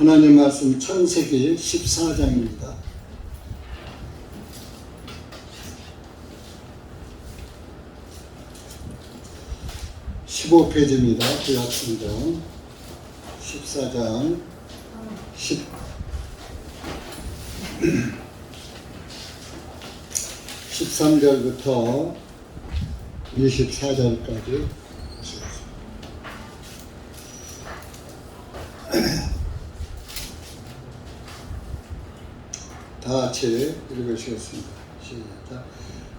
하나님 말씀 창세기 14장입니다. 15페이지입니다. 구약성경 14장 13절부터 24절까지 다 같이 읽으시겠습니다. 시작.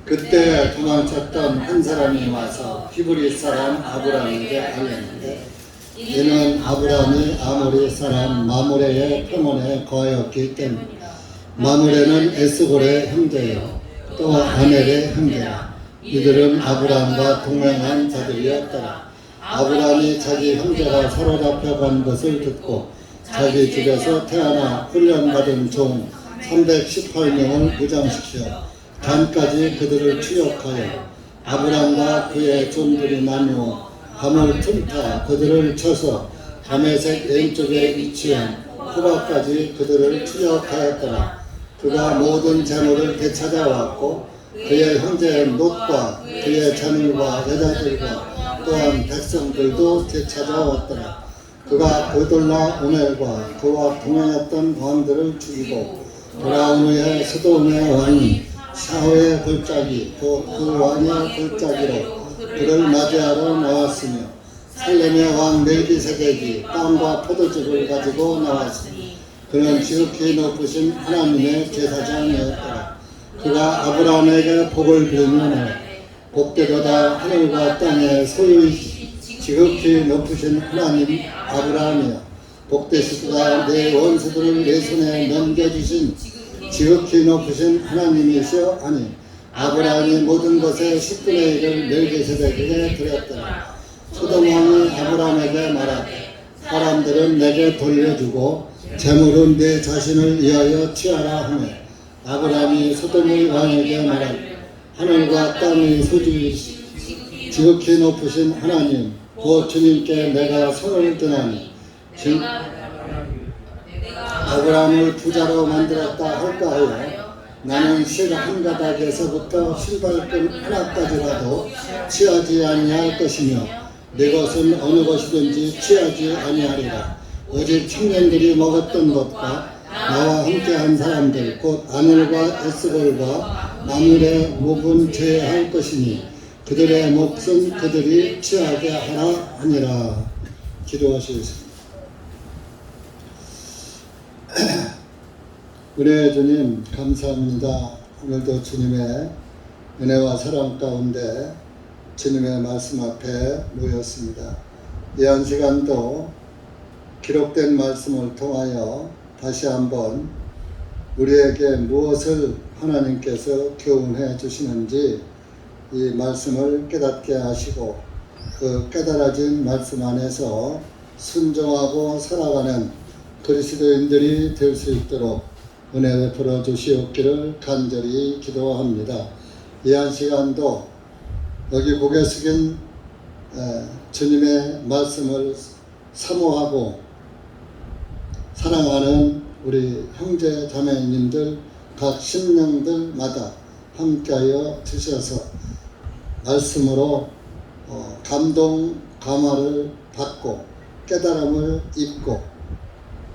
그때 도망쳤던 한 사람이 와서 히브리 사람 아브람에게 알렸는데, 이는 아브람이 아모리 사람 마므레의 평원에 거하였기 때문이다. 마므레는 에스골의 형제요 또 아넬의 형제라. 이들은 아브람과 동행한 자들이었더라. 아브람이 자기 형제가 사로잡혀 간 것을 듣고 자기 집에서 태어나 훈련받은 종 318명을 무장시켜 단까지 그들을 추격하여 아브람과 그의 종들이 나누어 밤을 틈타 그들을 쳐서 다메섹 왼쪽에 위치한 호바까지 그들을 추격하였더라. 그가 모든 재물을 되찾아왔고 그의 형제 롯과 그의 자녀와 여자들과 또한 백성들도 되찾아왔더라. 그가 고돌라 오멜과 그와 동행했던 왕들을 죽이고 돌아온 후에 소돔의 왕이 샤오의 골짜기 또 그 왕의 골짜기로 그를 맞이하러 나왔으며, 살렘의 왕 멜기세덱이 땅과 포도즙을 가지고 나왔으니 그는 지극히 높으신 하나님의 제사장이었더라. 그가 아브라함에게 복을 빌며 복되도다 하늘과 땅의 소유이시 지극히 높으신 하나님 아브라함이여, 복되시도다 내 원수들을 내 손에 넘겨주신 지극히 높으신 하나님이시여 하니, 아브라함이 모든 것의 10분의 1을 멜기세덱에게 드렸더라. 소돔 왕이 아브라함에게 말하되, 사람들은 내게 돌려주고 재물은 내 자신을 위하여 취하라 하며, 아브라함이 소돔의 왕에게 말하되, 하늘과 땅의 소주이시 지극히 높으신 하나님 곧 주님께 내가 손을 드나니 아브라함을 부자로 만들었다 할까 하여 나는 실 한 가닥에서부터 실발끈 하나까지라도 취하지 아니할 것이며 내 것은 어느 것이든지 취하지 아니하리라. 오직 청년들이 먹었던 것과 나와 함께한 사람들 곧 아넬과 에스골과 마므레 목은 제할 것이니 그들의 몫은 그들이 취하게 하라 하니라. 기도하시겠습니다. 은혜의 주님 감사합니다. 오늘도 주님의 은혜와 사랑 가운데 주님의 말씀 앞에 모였습니다. 이 한 시간도 기록된 말씀을 통하여 다시 한번 우리에게 무엇을 하나님께서 교훈해 주시는지 이 말씀을 깨닫게 하시고 그 깨달아진 말씀 안에서 순종하고 살아가는 그리스도인들이 될 수 있도록 은혜 베풀어 주시옵기를 간절히 기도합니다. 이 한 시간도 여기 고개 숙인 주님의 말씀을 사모하고 사랑하는 우리 형제 자매님들 각 심령들마다 함께하여 주셔서 말씀으로 감동 감화를 받고 깨달음을 입고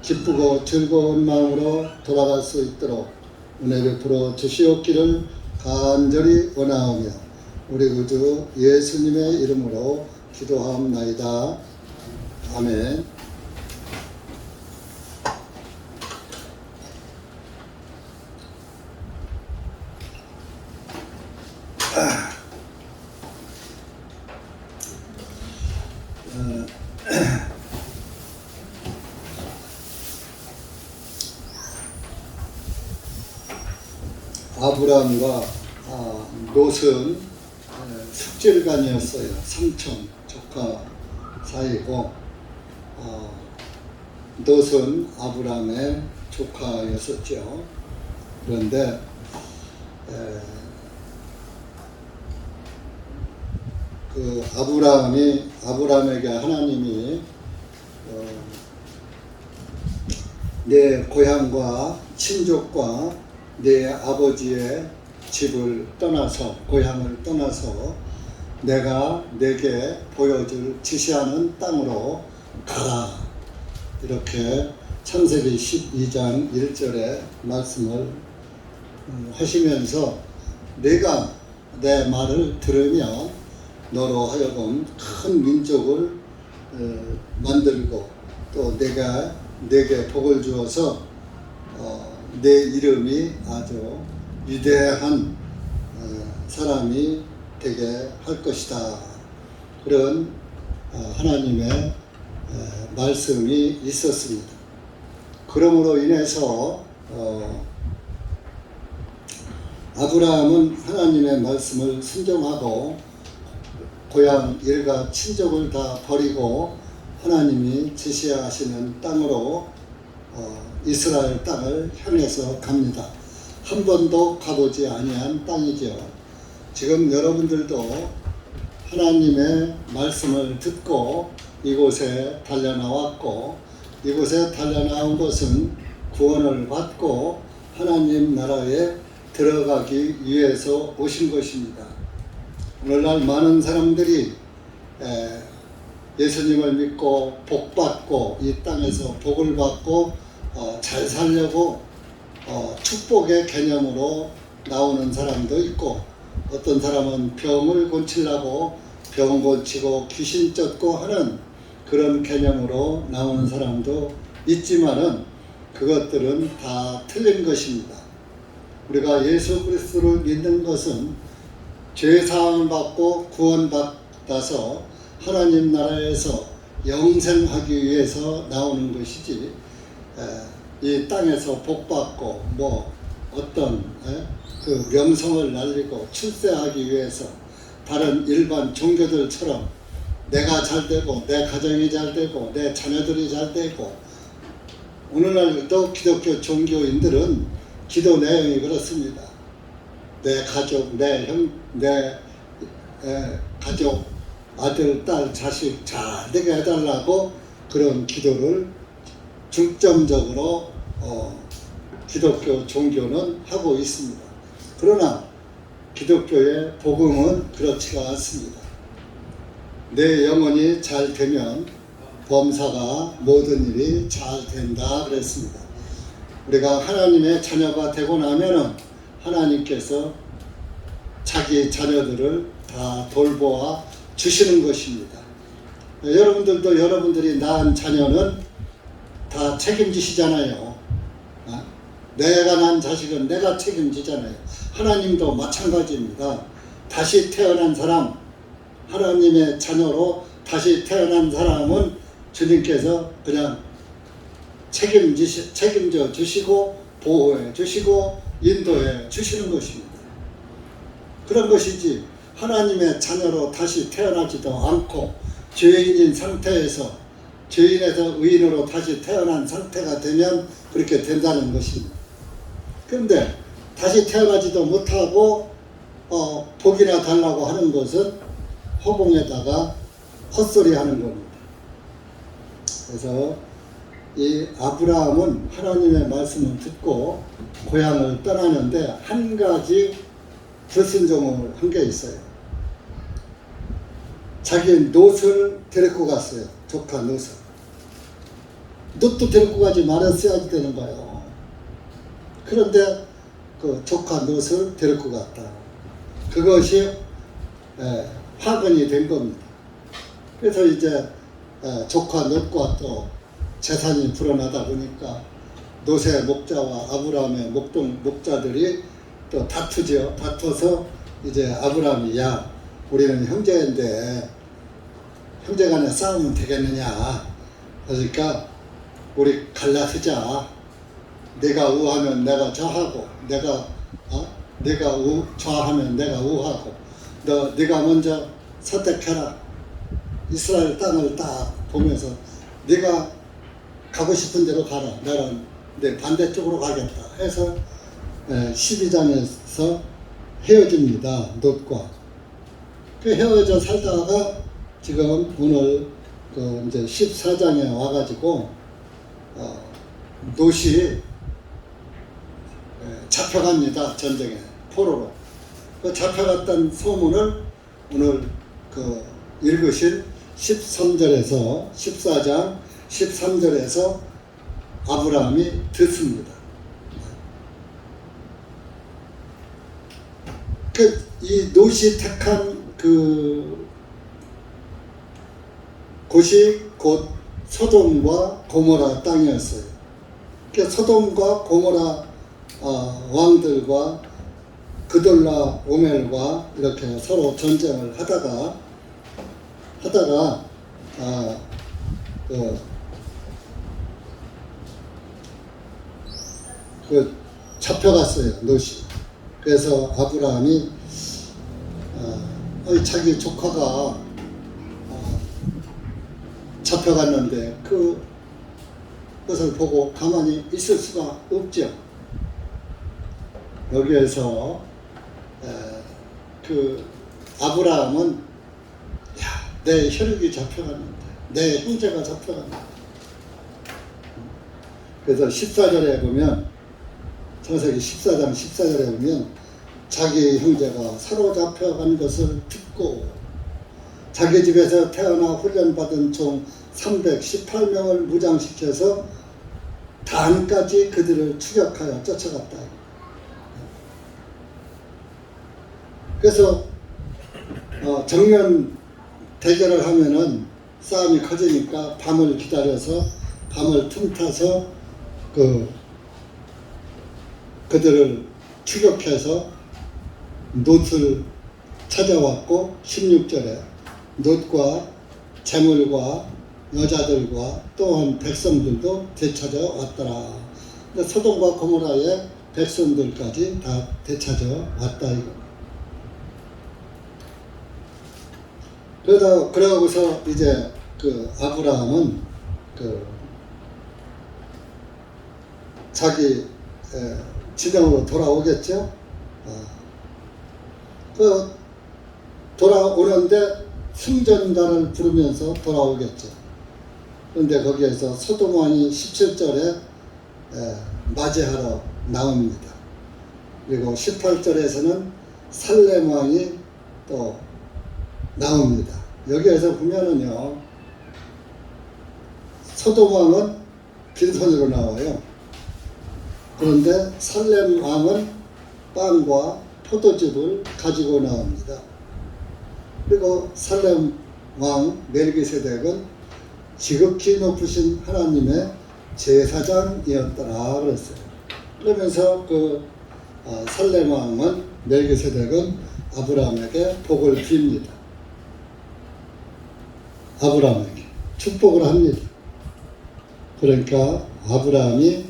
기쁘고 즐거운 마음으로 돌아갈 수 있도록 은혜 베풀어 주시옵기를 간절히 원하오며 우리 구주 예수님의 이름으로 기도하옵나이다. 아멘. 아브람과 롯은 숙질간이었어요. 삼촌 조카 사이고 롯은 아브람의 조카였었죠. 그런데 그 아브람에게 하나님이 내 고향과 친족과 내 아버지의 집을 떠나서 고향을 떠나서 내가 내게 보여줄 지시하는 땅으로 가라. 이렇게 창세기 12장 1절에 말씀을 하시면서 내가 내 말을 들으며 너로 하여금 큰 민족을 만들고 또 내가 내게 복을 주어서 내 이름이 아주 위대한 사람이 되게 할 것이다. 그런 하나님의 말씀이 있었습니다. 그러므로 인해서 아브라함은 하나님의 말씀을 순종하고 고향 일가 친족을 다 버리고 하나님이 지시하시는 땅으로 이스라엘 땅을 향해서 갑니다. 한 번도 가보지 아니한 땅이죠. 지금 여러분들도 하나님의 말씀을 듣고 이곳에 달려나왔고 이곳에 달려나온 것은 구원을 받고 하나님 나라에 들어가기 위해서 오신 것입니다. 오늘날 많은 사람들이 예수님을 믿고 복받고 이 땅에서 복을 받고 잘 살려고 축복의 개념으로 나오는 사람도 있고 어떤 사람은 병을 고치려고 병 고치고 귀신 쫓고 하는 그런 개념으로 나오는 사람도 있지만은 그것들은 다 틀린 것입니다. 우리가 예수 그리스도를 믿는 것은 죄사함을 받고 구원받아서 하나님 나라에서 영생하기 위해서 나오는 것이지 이 땅에서 복받고 뭐 어떤 그 명성을 날리고 출세하기 위해서 다른 일반 종교들처럼 내가 잘 되고 내 가정이 잘 되고 내 자녀들이 잘 되고 오늘날도 기독교 종교인들은 기도 내용이 그렇습니다. 내 가족, 내 가족, 아들, 딸, 자식 잘 되게 해달라고 그런 기도를 중점적으로 기독교 종교는 하고 있습니다. 그러나 기독교의 복음은 그렇지가 않습니다. 내 영혼이 잘 되면 범사가 모든 일이 잘 된다 그랬습니다. 우리가 하나님의 자녀가 되고 나면은 하나님께서 자기 자녀들을 다 돌보아 주시는 것입니다. 여러분들도 여러분들이 낳은 자녀는 다 책임지시잖아요. 내가 낳은 자식은 내가 책임지잖아요. 하나님도 마찬가지입니다. 다시 태어난 사람, 하나님의 자녀로 다시 태어난 사람은 주님께서 그냥 책임져 주시고 보호해 주시고 인도해 주시는 것입니다. 그런 것이지 하나님의 자녀로 다시 태어나지도 않고 죄인인 상태에서 죄인에서 의인으로 다시 태어난 상태가 되면 그렇게 된다는 것입니다. 그런데 다시 태어나지도 못하고 복이나 달라고 하는 것은 허공에다가 헛소리 하는 겁니다. 그래서 이 아브라함은 하나님의 말씀을 듣고 고향을 떠나는데 한 가지 불순종을 한 게 있어요. 자기 놋을 데리고 갔어요. 조카 놋을. 놋도 데리고 가지 말았어야지 되는 거예요. 그런데 그 조카 놋을 데리고 갔다. 그것이 파근이 된 겁니다. 그래서 이제 조카 놋과 또 재산이 불어나다 보니까 놋의 목자와 아브라함의 목자들이 또 다투죠. 다투어서 이제 아브라함이 야 우리는 형제인데 형제간에 싸우면 되겠느냐. 그러니까 우리 갈라서자. 내가 우하면 내가 좌하고 내가 좌하면 내가 우하고 네가 먼저 선택해라. 이스라엘 땅을 딱 보면서 네가 가고 싶은 대로 가라. 나는 내 반대쪽으로 가겠다 해서 12장에서 헤어집니다. 놋과. 그 헤어져 살다가 지금 오늘 그 이제 14장에 와가지고 롯이 잡혀갑니다. 전쟁에 포로로. 그 잡혀갔던 소문을 오늘 그 읽으신 13절에서 14장 13절에서 아브라함이 듣습니다. 이 롯이 택한 그 곳이 곧 소돔과 고모라 땅이었어요. 소돔과 고모라 왕들과 그돌라 오멜과 이렇게 서로 전쟁을 하다가 잡혀갔어요, 롯이. 그래서 아브라함이 자기 조카가 잡혀갔는데 그것을 보고 가만히 있을 수가 없죠. 여기에서 그 아브라함은 내 혈육이 잡혀갔는데, 내 형제가 잡혀갔는데. 그래서 14절에 보면, 창세기 14장 14절에 보면 자기 형제가 사로잡혀간 것을 듣고 자기 집에서 태어나 훈련받은 총 318명을 무장시켜서 단까지 그들을 추격하여 쫓아갔다. 그래서 정면 대결을 하면은 싸움이 커지니까 밤을 기다려서 밤을 틈타서 그들을 추격해서 롯을 찾아왔고 16절에 롯과 재물과 여자들과 또한 백성들도 되찾아 왔더라. 소돔과 고모라의 백성들까지 다 되찾아 왔다 이거. 그러고서 이제 그 아브라함은 자기 진영으로 돌아오겠죠. 돌아오는데 승전가를 부르면서 돌아오겠죠. 그런데 거기에서 소돔 왕이 17절에 맞이하러 나옵니다. 그리고 18절에서는 살렘 왕이 또 나옵니다. 여기에서 보면은요, 소돔 왕은 빈손으로 나와요. 그런데 살렘 왕은 빵과 포도즙을 가지고 나옵니다. 그리고 살렘 왕 멜기세덱은 지극히 높으신 하나님의 제사장이었더라 그랬어요. 그러면서 살렘 왕은 멜기세덱은 아브라함에게 복을 빕니다. 아브라함에게 축복을 합니다. 그러니까 아브라함이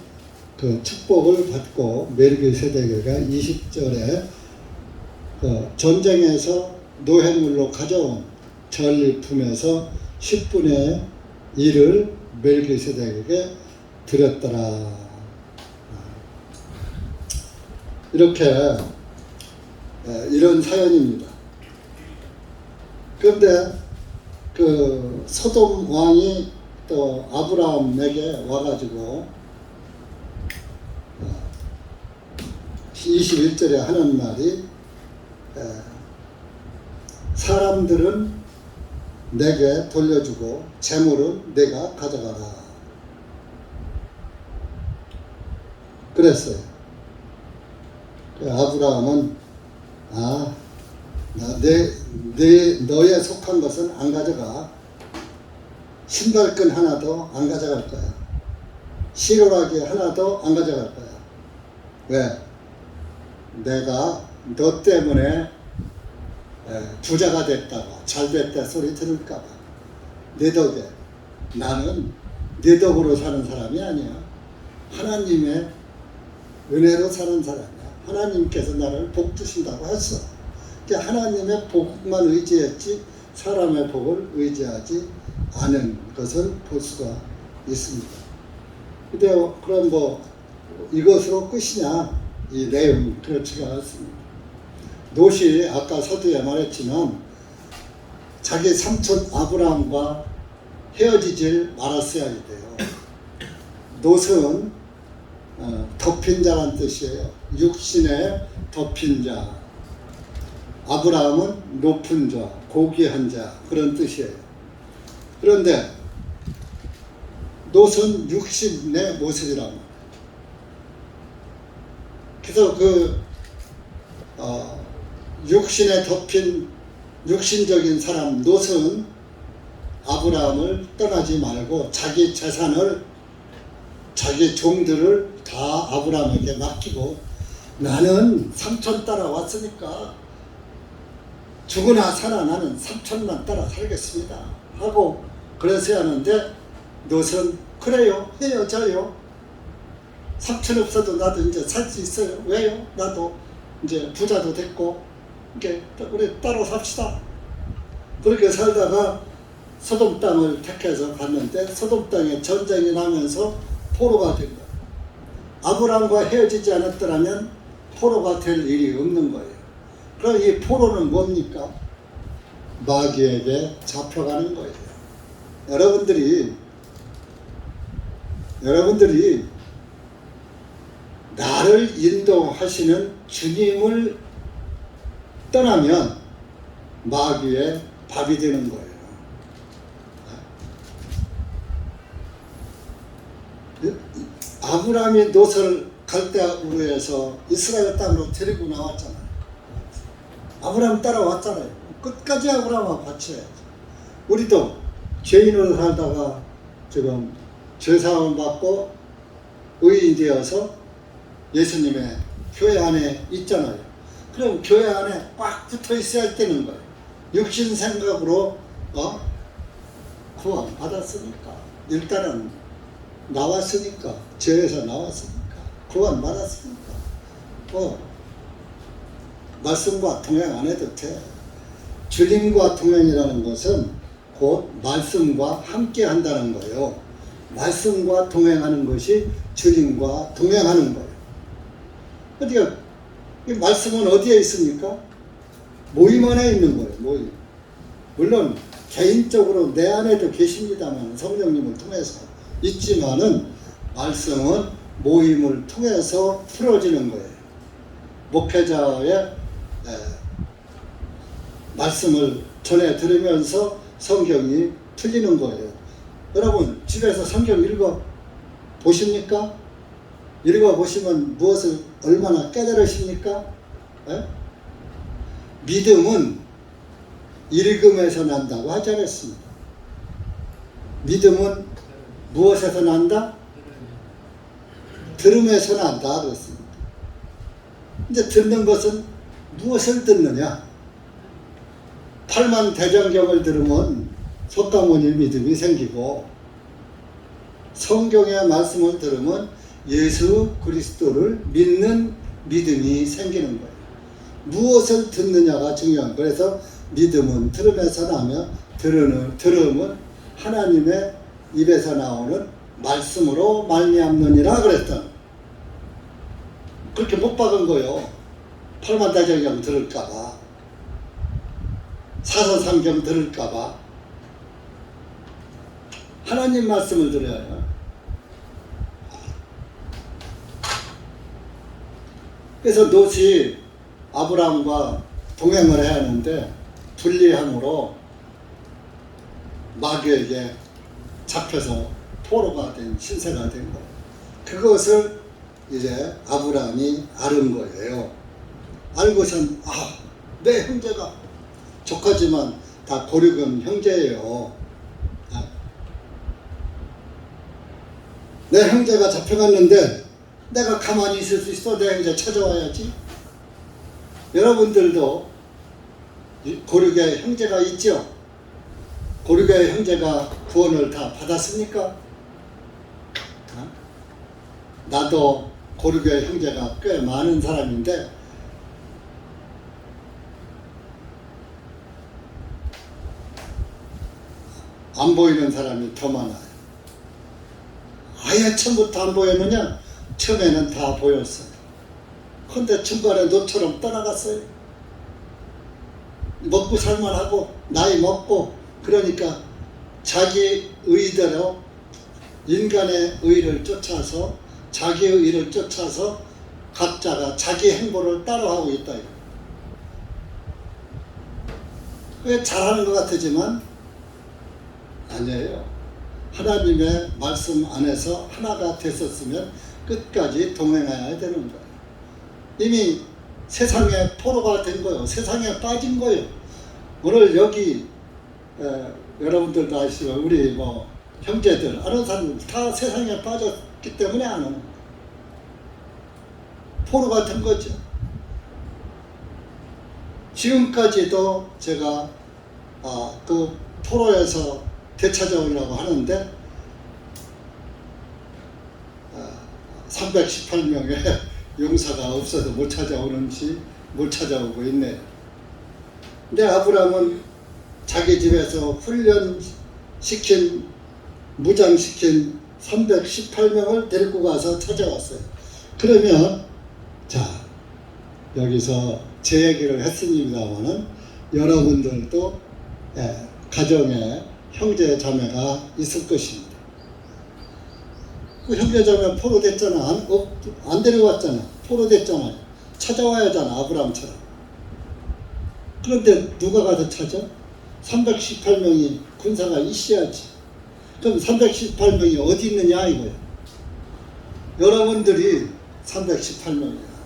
그 축복을 받고 멜기세덱에게 20절에 전쟁에서 노획물로 가져온 전리품에서 10분의 1을 멜기세덱에게 드렸더라. 이렇게 이런 사연입니다. 그런데 그 소돔 왕이 또 아브라함에게 와가지고 21절에 하는 말이 사람들은 내게 돌려주고 재물은 내가 가져가라 그랬어요. 아브라함은 너에 속한 것은 안 가져가. 신발끈 하나도 안 가져갈 거야. 시로라기 하나도 안 가져갈 거야. 왜? 내가 너 때문에 부자가 됐다가 잘 됐다 소리 들을까봐. 내 덕에. 나는 내 덕으로 사는 사람이 아니야. 하나님의 은혜로 사는 사람이야. 하나님께서 나를 복 주신다고 했어. 그러니까 하나님의 복만 의지했지 사람의 복을 의지하지 않은 것을 볼 수가 있습니다. 근데 그럼 이것으로 끝이냐? 이 내용 그렇지가 않습니다. 롯이 아까 서두에 말했지만 자기 삼촌 아브라함과 헤어지질 말았어야 돼요. 롯은 덮인 자란 뜻이에요. 육신에 덮인 자. 아브라함은 높은 자, 고귀한 자 그런 뜻이에요. 그런데 롯은 육신의 모습이란 말이에요. 그래서 육신에 덮인 육신적인 사람 롯은 아브라함을 떠나지 말고 자기 재산을 자기 종들을 다 아브라함에게 맡기고 나는 삼촌 따라왔으니까 죽으나 사나 나는 삼촌만 따라 살겠습니다 하고 그랬어야 하는데 롯은 그래요 헤어져요 삼촌 없어도 나도 이제 살 수 있어요 왜요 나도 이제 부자도 됐고 이게 우리 따로 삽시다 그렇게 살다가 소돔 땅을 택해서 갔는데 소돔 땅에 전쟁이 나면서 포로가 된 거예요. 아브라함과 헤어지지 않았더라면 포로가 될 일이 없는 거예요. 그럼 이 포로는 뭡니까? 마귀에게 잡혀가는 거예요. 여러분들이 나를 인도하시는 주님을 떠나면 마귀의 밥이 되는 거예요. 아브라함이 롯을 갈대아우르 해서 이스라엘 땅으로 데리고 나왔잖아요. 아브라함 따라왔잖아요. 끝까지 아브라함하고 같이 해야지. 우리도 죄인으로 살다가 지금 죄사함을 받고 의인 되어서 예수님의 교회 안에 있잖아요. 그럼 교회 안에 꽉 붙어 있어야 되는 거예요. 육신 생각으로 구원 받았으니까 일단은 나왔으니까 죄에서 나왔으니까 구원 받았으니까 말씀과 동행 안 해도 돼. 주님과 동행이라는 것은 곧 말씀과 함께 한다는 거예요. 말씀과 동행하는 것이 주님과 동행하는 거예요. 그러니까 이 말씀은 어디에 있습니까? 모임 안에 있는 거예요. 모임. 물론 개인적으로 내 안에도 계십니다만 성령님을 통해서 있지만은 말씀은 모임을 통해서 풀어지는 거예요. 목회자의 말씀을 전해 들으면서 성경이 풀리는 거예요. 여러분 집에서 성경 읽어 보십니까? 읽어 보시면 무엇을 얼마나 깨달으십니까? 믿음은 읽음에서 난다고 하지 않았습니다. 믿음은 무엇에서 난다? 들음에서 난다 그랬습니다. 이제 듣는 것은 무엇을 듣느냐? 팔만대장경을 들으면 석가모니 믿음이 생기고 성경의 말씀을 들으면 예수 그리스도를 믿는 믿음이 생기는 거예요. 무엇을 듣느냐가 중요한 거예요. 그래서 믿음은 들음에서 나며 들음은 하나님의 입에서 나오는 말씀으로 말미암느니라 그랬다. 그렇게 못 박은 거요. 팔만다장경 들을까봐, 사서상경 들을까봐 하나님 말씀을 들어야 해요. 그래서 롯이 아브라함과 동행을 해야 하는데 불리함으로 마귀에게 잡혀서 포로가 된 신세가 된 거예요. 그것을 이제 아브라함이 아는 거예요. 알고선 내 형제가 조카지만 다 고륙은 형제예요. 내 형제가 잡혀갔는데 내가 가만히 있을 수 있어? 내 형제 찾아와야지. 여러분들도 고륙의 형제가 있죠? 고륙의 형제가 구원을 다 받았습니까? 나도 고륙의 형제가 꽤 많은 사람인데 안 보이는 사람이 더 많아요. 아예 처음부터 안 보였느냐? 처음에는 다 보였어요. 근데 중간에 너처럼 떠나갔어요. 먹고 살만하고 나이 먹고 그러니까 자기 의대로 인간의 의를 쫓아서 자기의 일을 쫓아서 각자가 자기 행보를 따라하고 있다. 왜 잘하는 것 같지만 아니에요. 하나님의 말씀 안에서 하나가 됐었으면 끝까지 동행해야 되는 거예요. 이미 세상에 포로가 된 거예요. 세상에 빠진 거예요. 오늘 여기 여러분들도 아시지만 우리 뭐 형제들 아는 사람들 다 세상에 빠졌기 때문에 안 오는 거예요. 포로가 된 거죠. 지금까지도 제가 그 포로에서 되찾아오려고 하는데 318명의 용사가 없어서 못 찾아오는지 못 찾아오고 있네요. 근데 아브라함은 자기 집에서 훈련시킨 무장시킨 318명을 데리고 가서 찾아왔어요. 그러면 자 여기서 제 얘기를 했습니다마는 여러분들도 가정에 형제 자매가 있을 것입니다. 그 형제 자매 포로 됐잖아. 안 데려왔잖아. 포로 됐잖아요. 찾아와야 하잖아. 아브라함처럼. 그런데 누가 가서 찾아? 318명이 군사가 있어야지. 그럼 318명이 어디 있느냐 이거야. 여러분들이 318명이야.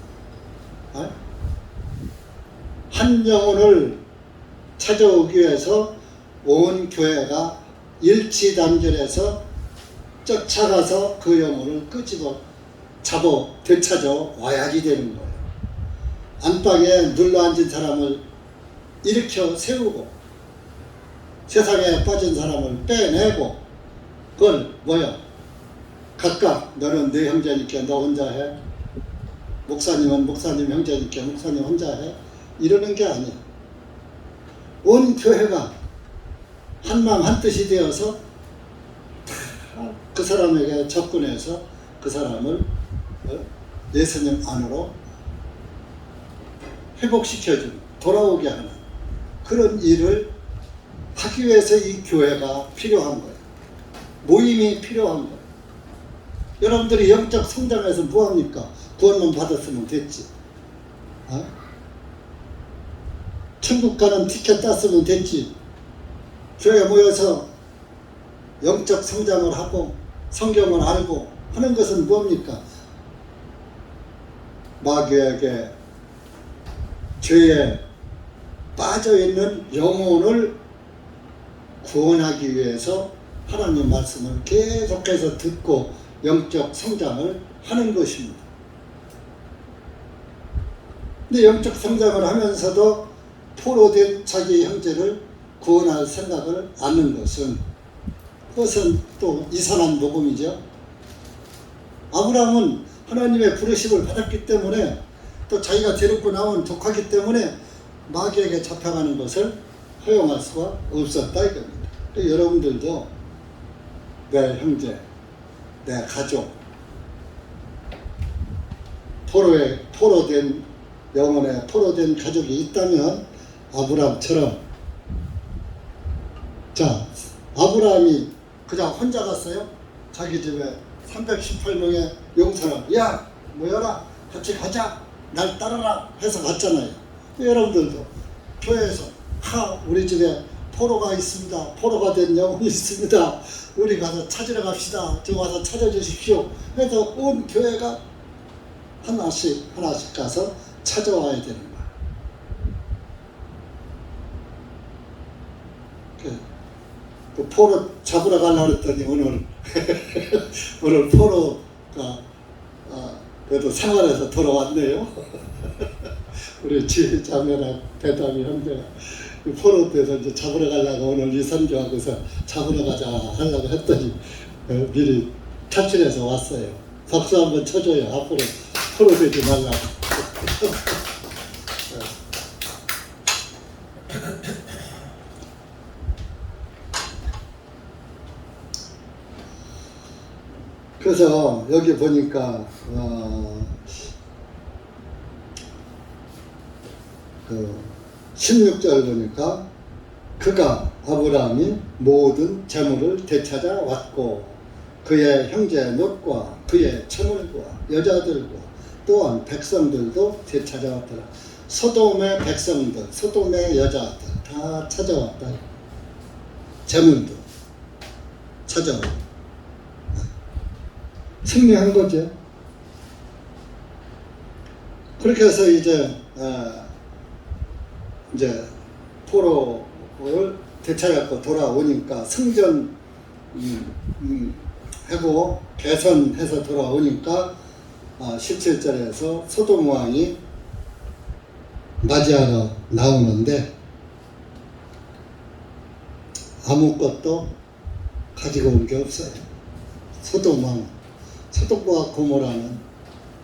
한 영혼을 찾아오기 위해서 온 교회가 일치단결해서 쫓아가서 그 영혼을 끄집어 잡아 되찾아 와야지 되는 거예요. 안방에 눌러앉은 사람을 일으켜 세우고 세상에 빠진 사람을 빼내고 그걸 뭐야? 각각 너는 네 형제니까 너 혼자 해. 목사님은 목사님 형제니까 목사님 혼자 해. 이러는 게 아니야. 온 교회가 한마음 한뜻이 되어서 그 사람에게 접근해서 그 사람을 예수님 안으로 회복시켜주는, 돌아오게 하는 그런 일을 하기 위해서 이 교회가 필요한 거예요. 모임이 필요한 거예요. 여러분들이 영적 성장해서 뭐합니까? 구원만 받았으면 됐지. 천국 가는 티켓 땄으면 됐지. 교회에 모여서 영적 성장을 하고 성경을 알고 하는 것은 뭡니까? 마귀에게 죄에 빠져있는 영혼을 구원하기 위해서 하나님 말씀을 계속해서 듣고 영적 성장을 하는 것입니다. 근데 영적 성장을 하면서도 포로된 자기 형제를 구원할 생각을 않는 것은 그것은 또 이상한 복음이죠. 아브라함은 하나님의 부르심을 받았기 때문에 또 자기가 데리고 나온 족하기 때문에 마귀에게 잡혀가는 것을 허용할 수가 없었다 이겁니다. 여러분들도 내 형제, 내 가족, 포로된 영혼에 포로된 가족이 있다면 아브라함처럼 자 아브라함이 그냥 혼자 갔어요? 자기 집에 318명의 용사를 야 모여라 같이 가자 날 따라라 해서 갔잖아요. 여러분들도 교회에서 우리 집에 포로가 있습니다. 포로가 된 영혼이 있습니다. 우리 가서 찾으러 갑시다. 저 와서 찾아주십시오. 그래서 온 교회가 하나씩 가서 찾아와야 되는 거야. 그 포로 잡으러 가려고 했더니 오늘 오늘 포로가 그래도 생활해서 돌아왔네요. 우리 지자매랑 배담이 형제가 포로 돼서 이제 잡으러 가려고 오늘 이선교하고서 잡으러 가자 하려고 했더니 미리 탈출해서 왔어요. 박수 한번 쳐줘요. 앞으로 포로 되지 말라고. 그래서 여기 보니까 그 16절 보니까 그가 아브라함이 모든 재물을 되찾아 왔고 그의 형제 롯과 그의 처물과 여자들과 또한 백성들도 되찾아왔더라. 소돔의 백성들, 소돔의 여자들 다 찾아왔다. 재물도 찾아오고 승리한 거죠. 그렇게 해서 이제 포로를 되찾았고 돌아오니까 승전 하고 개선해서 돌아오니까 17절에서 소돔 왕이 맞이하러 나오는데 아무것도 가지고 온 게 없어요. 소돔 왕, 소돔과 고모라는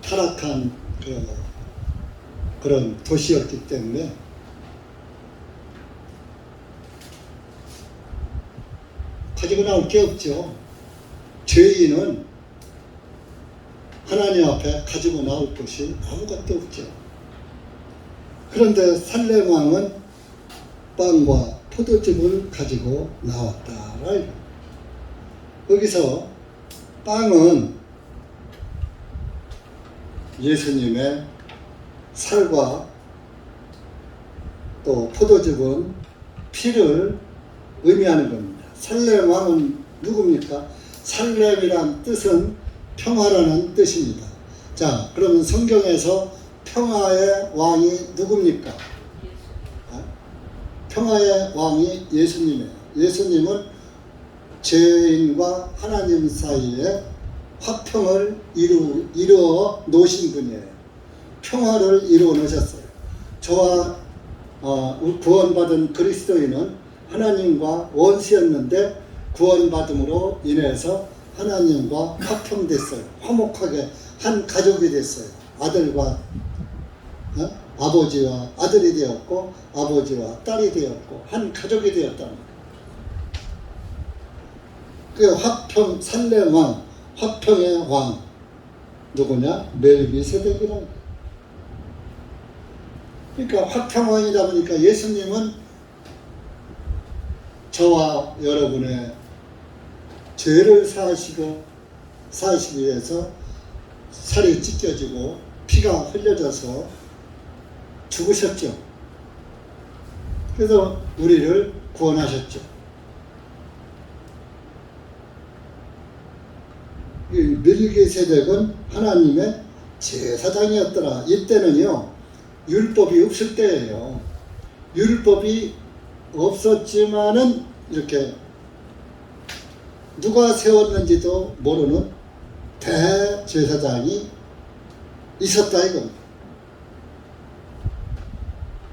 타락한 그런 도시였기 때문에 가지고 나올 게 없죠. 죄인은 하나님 앞에 가지고 나올 것이 아무것도 없죠. 그런데 살렘 왕은 빵과 포도즙을 가지고 나왔다. 여기서 빵은 예수님의 살과 또 포도즙은 피를 의미하는 겁니다. 살렘 왕은 누굽니까? 살렘이란 뜻은 평화라는 뜻입니다. 자, 그러면 성경에서 평화의 왕이 누굽니까? 평화의 왕이 예수님이에요. 예수님은 죄인과 하나님 사이에 화평을 이루어 놓으신 분이에요. 평화를 이루어 놓으셨어요. 저와 구원받은 그리스도인은 하나님과 원수였는데 구원받음으로 인해서 하나님과 화평됐어요. 화목하게 한 가족이 됐어요. 아들과 아버지와 아들이 되었고 아버지와 딸이 되었고 한 가족이 되었다는 거예요. 그 화평, 살렘 왕, 화평의 왕 누구냐? 멜기세덱이라는 거예요. 그러니까 화평왕이다 보니까 예수님은 저와 여러분의 죄를 사하시기 위해서 살이 찢겨지고 피가 흘려져서 죽으셨죠. 그래서 우리를 구원하셨죠. 이 멜기세덱은 하나님의 제사장이었더라. 이때는요 율법이 없을 때예요. 율법이 없었지만은 이렇게 누가 세웠는지도 모르는 대제사장이 있었다 이겁니다.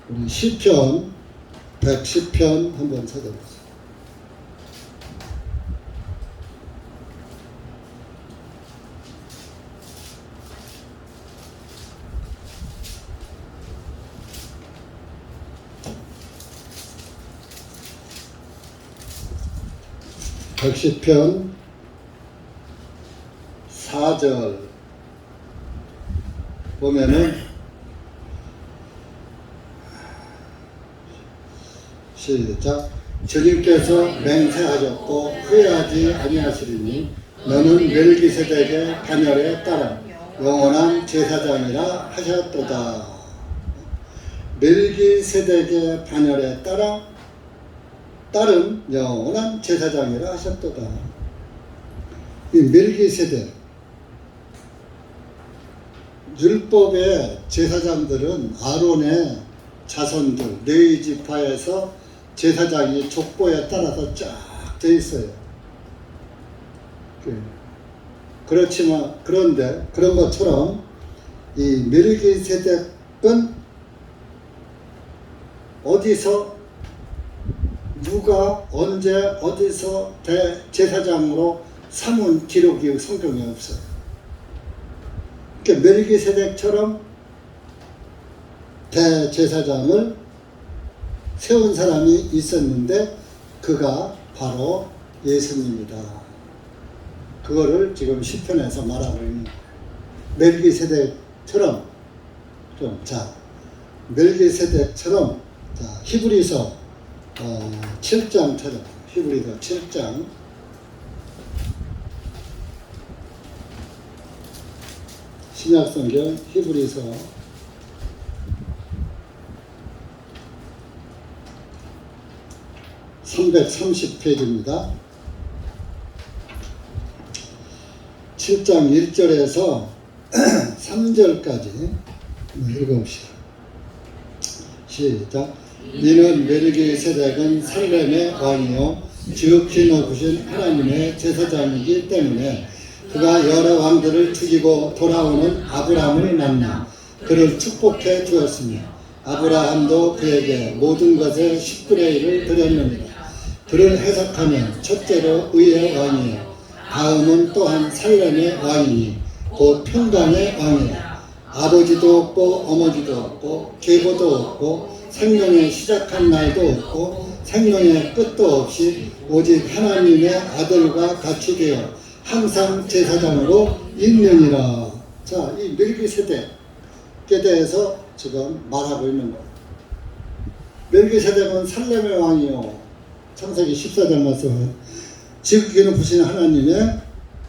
우리 시편 110편 한번 찾아보세요. 백시편 4절 보면은 시작. 주님께서 맹세하셨고 후회하지 아니하시리니 너는 멜기세덱의 반열에 따라 영원한 제사장이라 하셨도다. 멜기세덱의 반열에 따른 영원한 제사장이라 하셨도다. 이 멜기세덱 율법의 제사장들은 아론의 자손들 레위 지파에서 제사장이 족보에 따라서 쫙 돼 있어요. 그렇지만 그런데 그런 것처럼 이 멜기세덱은 어디서 누가 언제 어디서 대제사장으로 삼은 기록이 성경에 없어요. 그러니까 멜기세덱처럼 대제사장을 세운 사람이 있었는데 그가 바로 예수님이다. 그거를 지금 시편에서 말하고 있는 거예요. 멜기세덱처럼 멜기세덱처럼 히브리서 7장 찾아. 히브리서 7장 신약성경 히브리서 330페이지입니다. 7장 1절에서 3절까지 읽어봅시다. 시작. 이는 멜기세덱은 살렘의 왕이요 지극히 높으신 하나님의 제사장이기 때문에 그가 여러 왕들을 죽이고 돌아오는 아브라함을 만나 그를 축복해 주었으며 아브라함도 그에게 모든 것의 10분의 1을 드렸느니라. 그를 해석하면 첫째로 의의 왕이요 다음은 또한 살렘의 왕이니 곧 평강의 왕이라. 아버지도 없고 어머니도 없고 계보도 없고 생명의 시작한 날도 없고 생명의 끝도 없이 오직 하나님의 아들과 같이 되어 항상 제사장으로 있느니라. 자, 이 멜기세덱에 대해서 지금 말하고 있는 거예요. 멜기세덱은 살렘의 왕이요 창세기 14장 말씀은 지극히 높으신 하나님의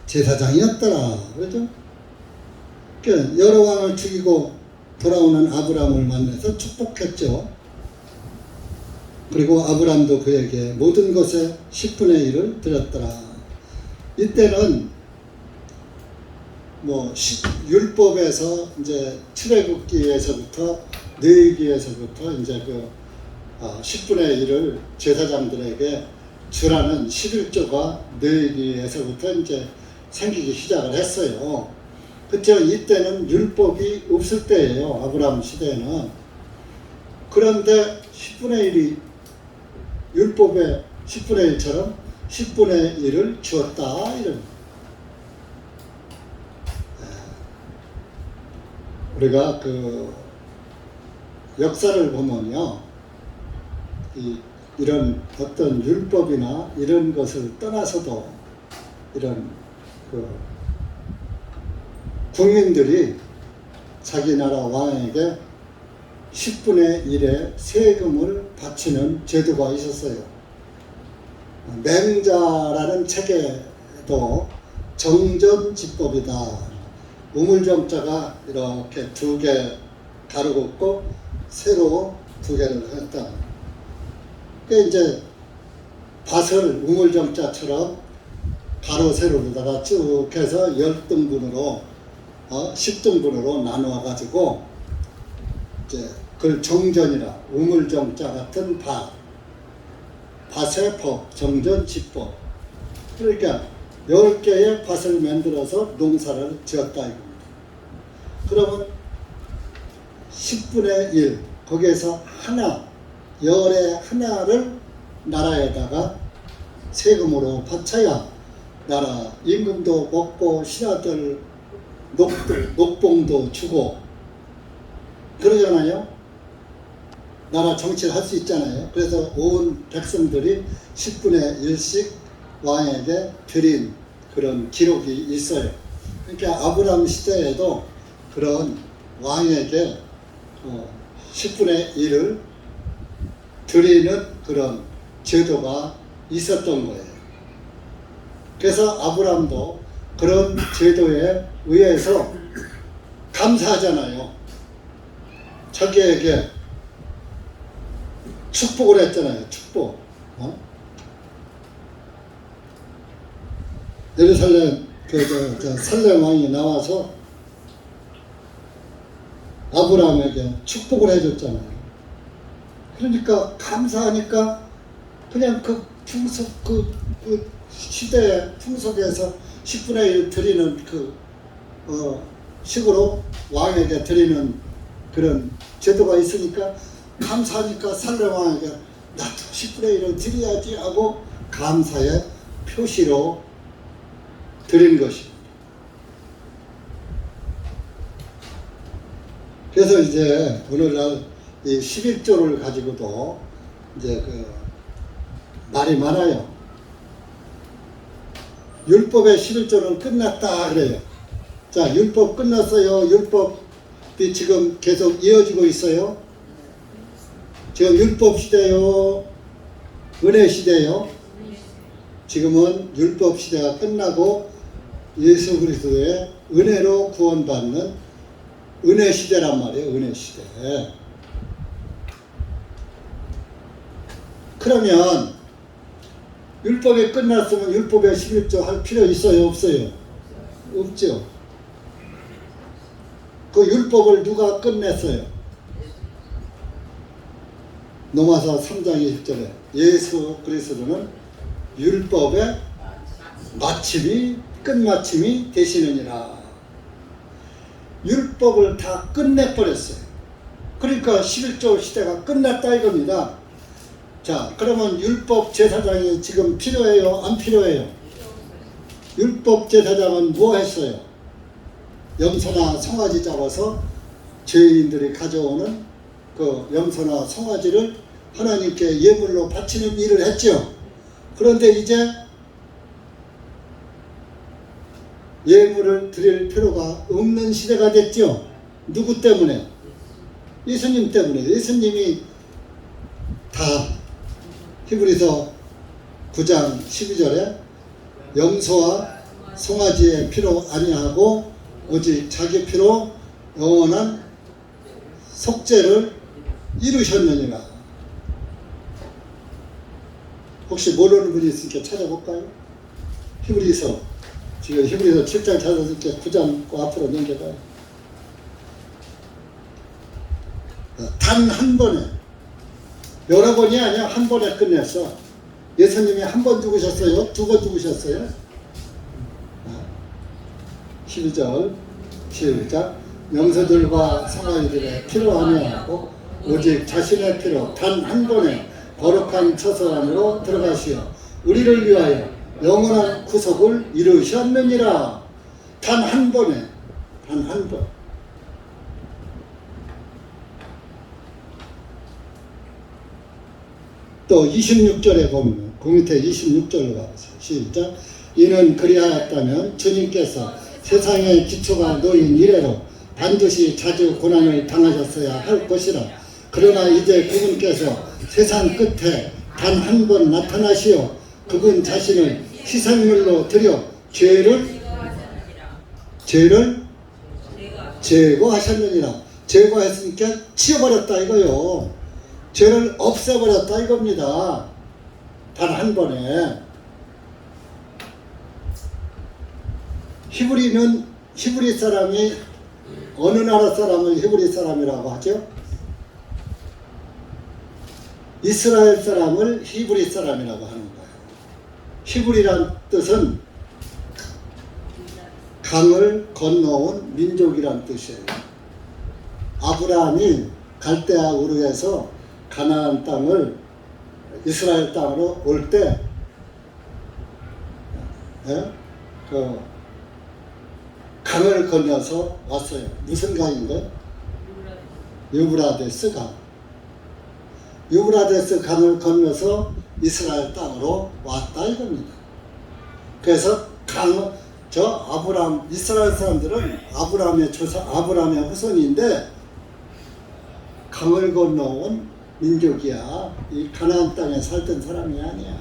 제사장이었더라. 그렇죠? 그러니까 여러 왕을 죽이고 돌아오는 아브라함을 만나서 축복했죠. 그리고 아브라함도 그에게 모든 것의 10분의 1을 드렸더라. 이때는 율법에서 이제 출애굽기에서부터 레위기에서부터 이제 10분의 1을 제사장들에게 주라는 11조가 레위기에서부터 이제 생기기 시작을 했어요. 그렇죠? 이때는 율법이 없을 때예요. 아브라함 시대에는. 그런데 10분의 1이 율법의 10분의 1처럼 10분의 1을 주었다. 이런. 우리가 역사를 보면요. 이런 어떤 율법이나 이런 것을 떠나서도 이런 국민들이 자기 나라 왕에게 10분의 1의 세금을 바치는 제도가 있었어요. 맹자라는 책에도 정전지법이다. 우물정자가 이렇게 두 개 가로 긋고 세로 두 개를 했다. 그게 이제 밭을 우물정자처럼 가로 세로로다가 쭉 해서 10등분으로 10등분으로 나누어 가지고 이제 그걸 정전이라 우물정자 같은 밭의 법, 정전지법. 그러니까 10개의 밭을 만들어서 농사를 지었다 이겁니다. 그러면 10분의 1 거기에서 열의 하나를 나라에다가 세금으로 바쳐야 나라 임금도 먹고 신하들 녹봉도 주고 그러잖아요. 나라 정치를 할 수 있잖아요. 그래서 온 백성들이 10분의 1씩 왕에게 드린 그런 기록이 있어요. 그러니까 아브라함 시대에도 그런 왕에게 10분의 1을 드리는 그런 제도가 있었던 거예요. 그래서 아브라함도 그런 제도에 의해서 감사하잖아요. 자기에게 축복을 했잖아요. 축복. 예루살렘 살렘 왕이 나와서 아브라함에게 축복을 해줬잖아요. 그러니까 감사하니까 그냥 시대의 풍속에서 10분의 1 드리는 식으로 왕에게 드리는 그런 제도가 있으니까 감사하니까 살렘 왕에게 나도 10분의 1을 드려야지 하고 감사의 표시로 드린 것입니다. 그래서 이제 오늘날 이 11조를 가지고도 이제 말이 많아요. 율법의 11조는 끝났다 그래요. 자, 율법 끝났어요. 율법이 지금 계속 이어지고 있어요. 지금 율법 시대요, 은혜 시대요. 지금은 율법 시대가 끝나고 예수 그리스도의 은혜로 구원받는 은혜 시대란 말이에요. 은혜 시대. 그러면 율법이 끝났으면 율법에 11조 할 필요 있어요? 없어요? 없죠. 그 율법을 누가 끝냈어요? 로마서 3장 20절에 예수 그리스도는 율법의 마침이 끝마침이 되시느니라. 율법을 다 끝내버렸어요. 그러니까 11조 시대가 끝났다 이겁니다. 자, 그러면 율법 제사장이 지금 필요해요? 안 필요해요? 율법 제사장은 뭐 했어요? 염소나 송아지 잡아서 죄인들이 가져오는 그 염소나 송아지를 하나님께 예물로 바치는 일을 했죠. 그런데 이제 예물을 드릴 필요가 없는 시대가 됐죠. 누구 때문에? 예수님 때문에. 예수님이 다 히브리서 9장 12절에 염소와 송아지의 피로 아니하고 오직 자기 피로 영원한 속죄를 이루셨느니라. 혹시 모르는 분이 있으니까 찾아볼까요? 히브리서, 지금 히브리서 7장 찾았으니까 9장 앞으로 넘겨봐요. 단 한 번에, 여러 번이 아니야. 한 번에 끝냈어. 예수님이 한 번 죽으셨어요? 두 번 죽으셨어요? 12절 시작. 염소들과 송아지들의 피로 아니하고 오직 자신의 피로 단 한 번에 거룩한 처소안으로 들어가시어 우리를 위하여 영원한 구속을 이루셨느니라. 단 한 번에, 단 한 번. 또 26절에 보면 그 밑에 26절로 가보세요. 시작. 이는 그리하였다면 주님께서 세상의 기초가 놓인 이래로 반드시 자주 고난을 당하셨어야 할 것이라. 그러나 이제 그분께서 세상 끝에 단 한 번 나타나시어 그분 자신을 희생물로 드려 죄를 제거하셨느니라. 제거했으니까 치워버렸다 이거요. 죄를 없애버렸다 이겁니다. 단 한 번에. 히브리 사람이 어느 나라 사람을 히브리 사람이라고 하죠? 이스라엘 사람을 히브리 사람이라고 하는 거예요. 히브리란 뜻은 강을 건너온 민족이란 뜻이에요. 아브라함이 갈대아 우르에서 가나안 땅을 이스라엘 땅으로 올 때 그 강을 건너서 왔어요. 무슨 강인가요? 유브라데스 강. 유브라데스 강을 건너서 이스라엘 땅으로 왔다 이겁니다. 그래서 아브라함, 이스라엘 사람들은 아브라함의 후손인데 강을 건너온 민족이야. 이 가나안 땅에 살던 사람이 아니야.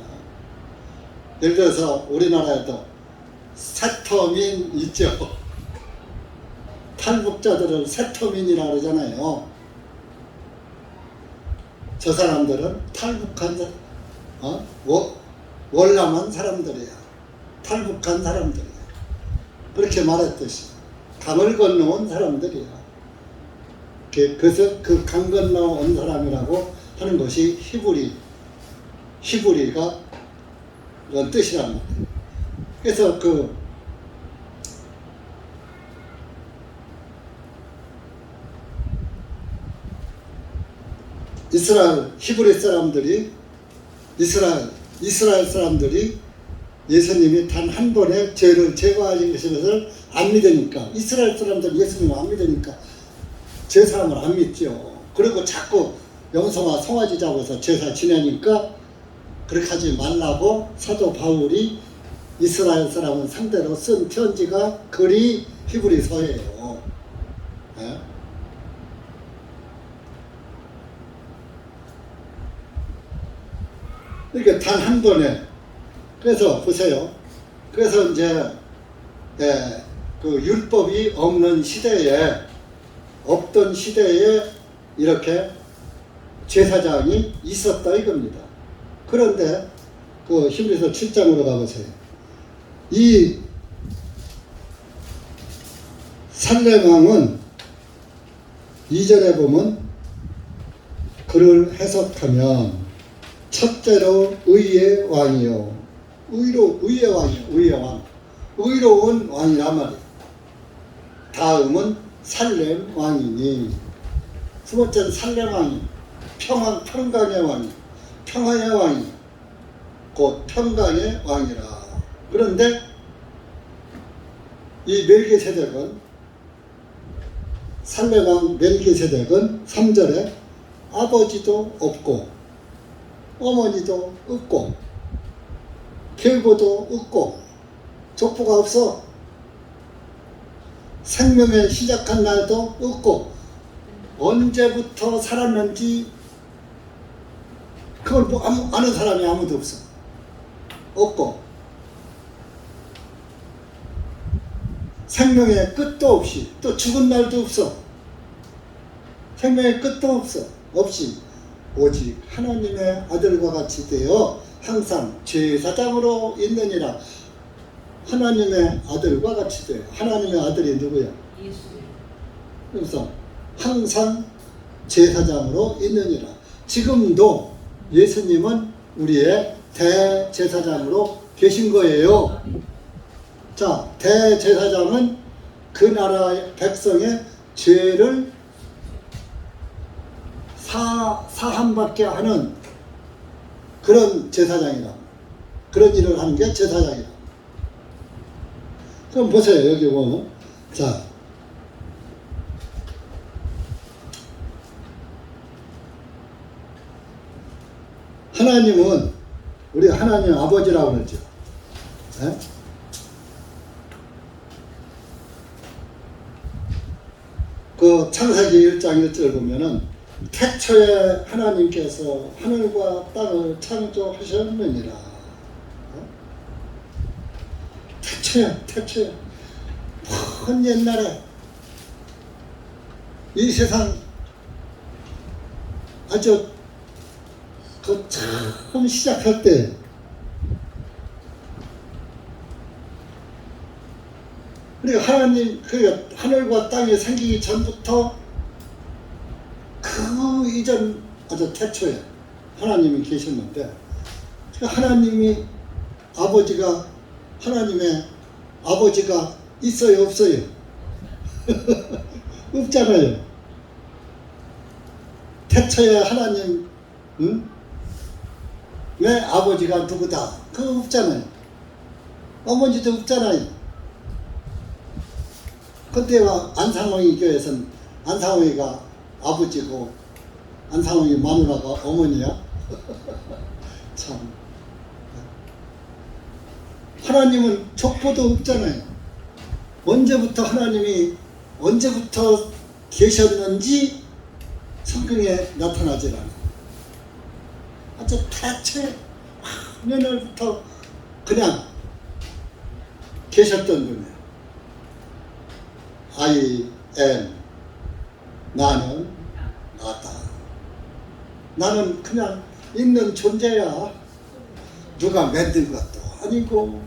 예를 들어서 우리나라에도 세터민 있죠. 탈북자들을 세터민이라 그러잖아요. 저 사람들은 탈북한 월남한 사람들이야. 탈북한 사람들이야. 그렇게 말했듯이 강을 건너온 사람들이야. 그래서 그 강 건너온 사람이라고 하는 것이 히브리가 그런 뜻이란 말이에요. 그래서 히브리 사람들이 이스라엘 사람들이 예수님이 단 한 번에 죄를 제거하신 것을 안 믿으니까, 이스라엘 사람들은 예수님을 안 믿으니까 제사함을 안 믿죠. 그리고 자꾸 염소나 송아지 잡아서 제사 지내니까 그렇게 하지 말라고 사도 바울이 이스라엘 사람을 상대로 쓴 편지가 글이 히브리서예요. 네? 이렇게 단 한 번에. 그래서 보세요. 그래서 이제 그 율법이 없는 시대에 없던 시대에 이렇게 제사장이 있었다 이겁니다. 그런데 그 히브리서 7장으로 가보세요. 이 살렘 왕은 이전에 보면 그를 해석하면 첫째로 의의 왕이요. 의의 왕이요. 의의 왕. 의로운 왕이란 말이에요. 다음은 살렘 왕이니. 두 번째는 살렘 왕이 평강의 왕이. 평화의 왕이. 곧 평강의 왕이라. 그런데 이 멜기세덱은 살렘 왕 멜기세덱은 3절에 아버지도 없고 어머니도 없고 계보도 없고 족보가 없어. 생명의 시작한 날도 없고 언제부터 살았는지 그걸 뭐 아는 사람이 아무도 없어. 없고 생명의 끝도 없이 또 죽은 날도 없어. 생명의 끝도 없어. 없이 오직 하나님의 아들과 같이 되어 항상 제사장으로 있느니라. 하나님의 아들과 같이 되어. 하나님의 아들이 누구야? 예수. 그래서 항상 제사장으로 있느니라. 지금도 예수님은 우리의 대제사장으로 계신 거예요. 자, 대제사장은 그 나라의 백성의 죄를 사함받게 하는 그런 제사장이라. 그런 일을 하는 게 제사장이라. 그럼 보세요. 여기 보면 자, 하나님은 우리 하나님 아버지라고 그러죠. 네? 그 창세기 1장 1절 보면은 태초에 하나님께서 하늘과 땅을 창조하셨느니라. 태초에 먼 옛날에 이 세상 아주 그 처음 시작할 때 그러니까 하나님 그러니까 하늘과 땅이 생기기 전부터 그 이전 아주 태초에 하나님이 계셨는데 하나님이 아버지가 하나님의 아버지가 있어요 없어요? 없잖아요. 태초에 하나님 왜 아버지가 누구다? 그거 없잖아요. 어머니도 없잖아요. 그때 안상홍이 교회에서는 안상홍이가 아버지고 안상홍이 마누라가 어머니야. 참. 하나님은 족보도 없잖아요. 언제부터 계셨는지 성경에 나타나질 않아요. 아주 태초에 년월부터 그냥 계셨던 분이에요. I am 나는 나다. 나는 그냥 있는 존재야. 누가 만든 것도 아니고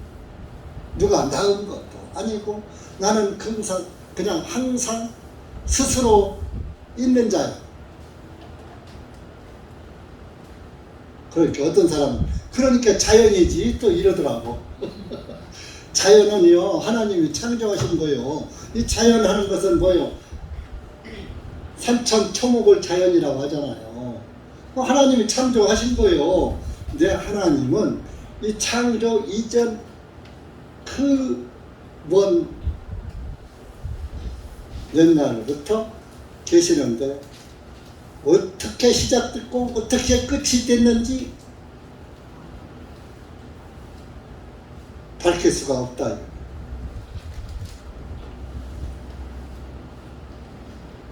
누가 낳은 것도 아니고 나는 그냥 항상 스스로 있는 자야. 그러니까 어떤 사람은 그러니까 자연이지 또 이러더라고. 자연은요 하나님이 창조하신 거요. 이 자연하는 것은 뭐요? 산천 초목을 자연이라고 하잖아요. 하나님이 창조하신 거요. 근데 하나님은 이 창조 이전 그 먼 옛날부터 계시는데 어떻게 시작됐고 어떻게 끝이 됐는지 밝힐 수가 없다.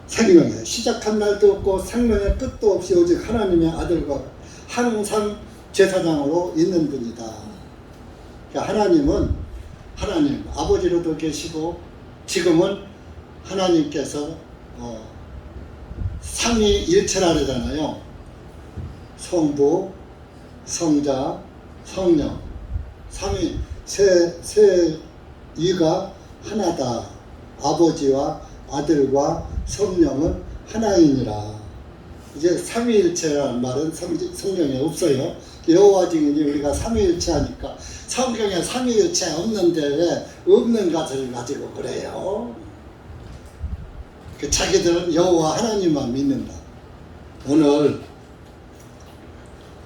생명의 시작한 날도 없고 생명의 끝도 없이 오직 하나님의 아들과 항상 제사장으로 있는 분이다. 그러니까 하나님은 하나님 아버지로도 계시고 지금은 하나님께서 삼위일체라 그러잖아요. 성부, 성자, 성령. 삼위 세 위가 하나다. 아버지와 아들과 성령은 하나이니라. 이제 삼위일체라는 말은 성경에 없어요. 여호와 증인이 우리가 삼위일체 하니까 성경에 삼위일체 없는데 왜 없는 것을 가지고 그래요? 자기들은 여호와 하나님만 믿는다. 오늘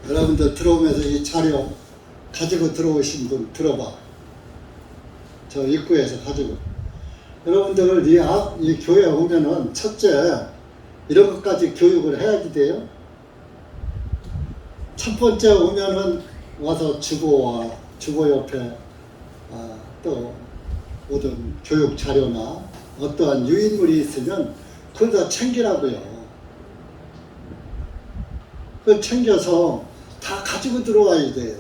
여러분들 들어오면서 이 자료 가지고 들어오신 분 들어봐. 저 입구에서 가지고. 여러분들 이 교회 오면은 첫째 이런 것까지 교육을 해야지 돼요. 첫 번째 오면은 와서 주보와 주보 옆에 또 모든 교육 자료나 어떠한 유인물이 있으면 그걸 다 챙기라고요. 그걸 챙겨서 다 가지고 들어와야 돼요.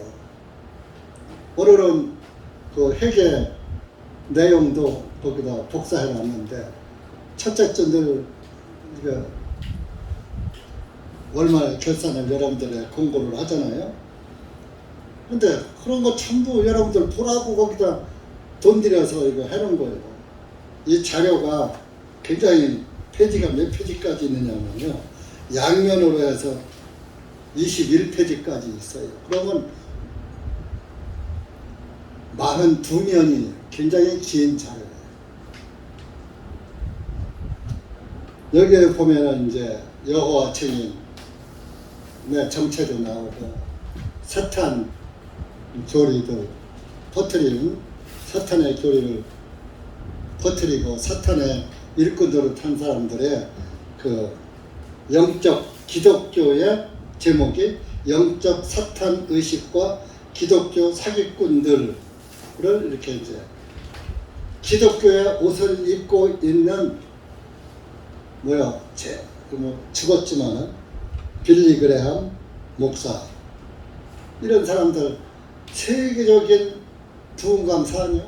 오늘은 그 회계 내용도 거기다 복사해 놨는데 첫째 줄 월말 결산을 여러분들에 공고를 하잖아요. 근데 그런 거 전부 여러분들 보라고 거기다 돈 들여서 이거 해놓은 거예요. 이 자료가 굉장히 페이지가 몇 페이지까지 있느냐면요. 양면으로 해서 21페이지까지 있어요. 그러면 42면이 굉장히 긴 자료예요. 여기에 보면은 이제 여호와 증인 정체도 나오고 사탄 교리들 퍼뜨리는 사탄의 교리를 퍼뜨리고 사탄의 일꾼으로 탄 사람들의 그 영적 기독교의 제목이 영적 사탄 의식과 기독교 사기꾼들을 이렇게 이제 기독교의 옷을 입고 있는 죽었지만은 빌리 그레함 목사 이런 사람들 세계적인 부흥감 사녀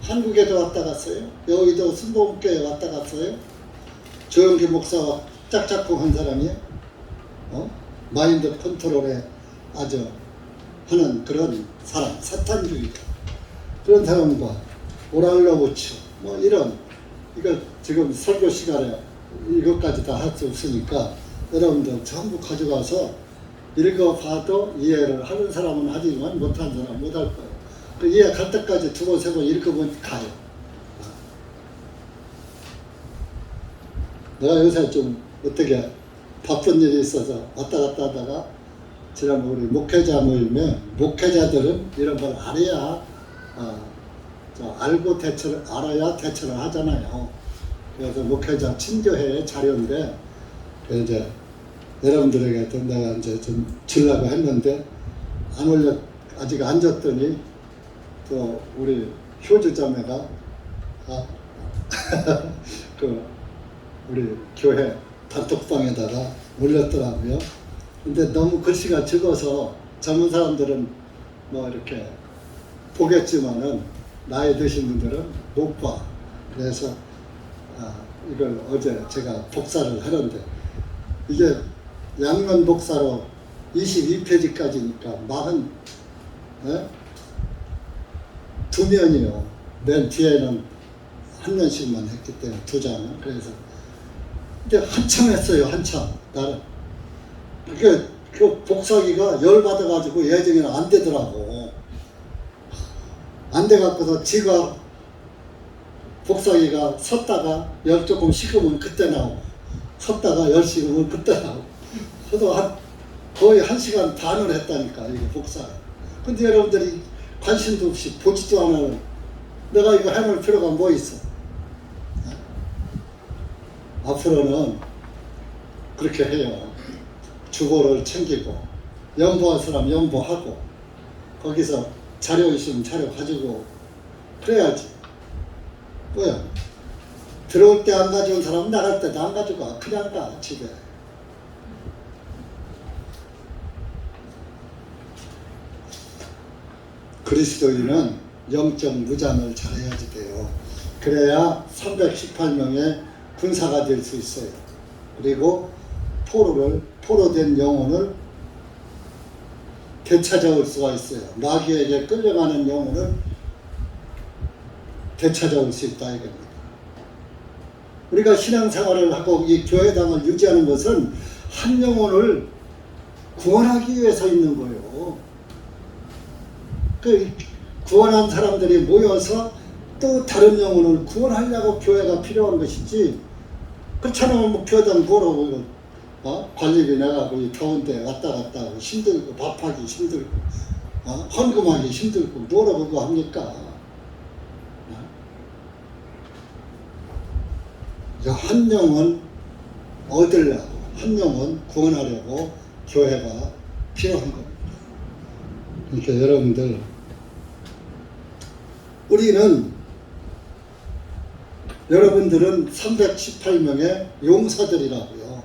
한국에도 왔다 갔어요. 여의도 순복음교회 왔다 갔어요. 조영기 목사와 짝짝꿍 한 사람이에요. 마인드 컨트롤에 아주 하는 그런 사람, 사탄주의자 그런 사람과 오랄로부츠 이런 이거 지금 설교 시간에 이것까지 다 할 수 없으니까 여러분들 전부 가져가서 읽어봐도 이해를 하는 사람은 하지만 못하는 사람은 못할 거예요. 그 이해 갈 때까지 두 번, 세 번 읽으면 가요. 내가 요새 좀 어떻게 바쁜 일이 있어서 왔다 갔다 하다가 지난번 우리 목회자 모임에 목회자들은 이런 걸 알아야 알고 알아야 대처를 하잖아요. 그래서 목회자 친교회 자료인데 이제 여러분들에게 내가 이제 좀 주려고 했는데 아직 안 줬더니 또 우리 효주자매가 그 우리 교회 단톡방에다가 올렸더라고요. 근데 너무 글씨가 적어서 젊은 사람들은 이렇게 보겠지만은 나이 드신 분들은 못 봐. 그래서 이걸 어제 제가 복사를 하는데 이게 양면 복사로 22페이지까지니까 42면이요. 맨 뒤에는 한 면씩만 했기 때문에 2장은. 그래서 근데 한참 했어요. 한참. 나는 그 복사기가 열받아가지고 예정에는 안 되더라고. 안 돼갖고서 지가 복사기가 섰다가 열 조금 식으면 그때 나오고 섰다가 열 식으면 그때 나오고 저도 거의 1시간 반을 했다니까 이거 복사. 근데 여러분들이 관심도 없이 보지도 않아요. 내가 이거 해놓을 필요가 뭐 있어. 앞으로는 그렇게 해요. 주보를 챙기고 연보할 사람 연보하고 거기서 자료 있으면 자료 가지고 그래야지. 뭐야? 들어올 때 안 가져온 사람은 나갈 때도 안 가져가. 그냥 가 집에. 그리스도인은 영적 무장을 잘해야지 돼요. 그래야 318명의 군사가 될 수 있어요. 그리고 포로된 영혼을 되찾아올 수가 있어요. 마귀에게 끌려가는 영혼을 되찾아올 수 있다 이겁니다. 우리가 신앙생활을 하고 이 교회당을 유지하는 것은 한 영혼을 구원하기 위해서 있는 거예요. 그 구원한 사람들이 모여서 또 다른 영혼을 구원하려고 교회가 필요한 것이지, 그렇잖아요. 뭐 교회당 뭐라고 관리비 내가고 이 더운데 왔다 갔다 하고 힘들고 밥하기 힘들고 헌금하기 힘들고 뭐라고 그거 합니까? 한 영혼 얻으려고, 한 영혼 구원하려고 교회가 필요한 겁니다. 그러니까 여러분들, 여러분들은 318명의 용사들이라고요.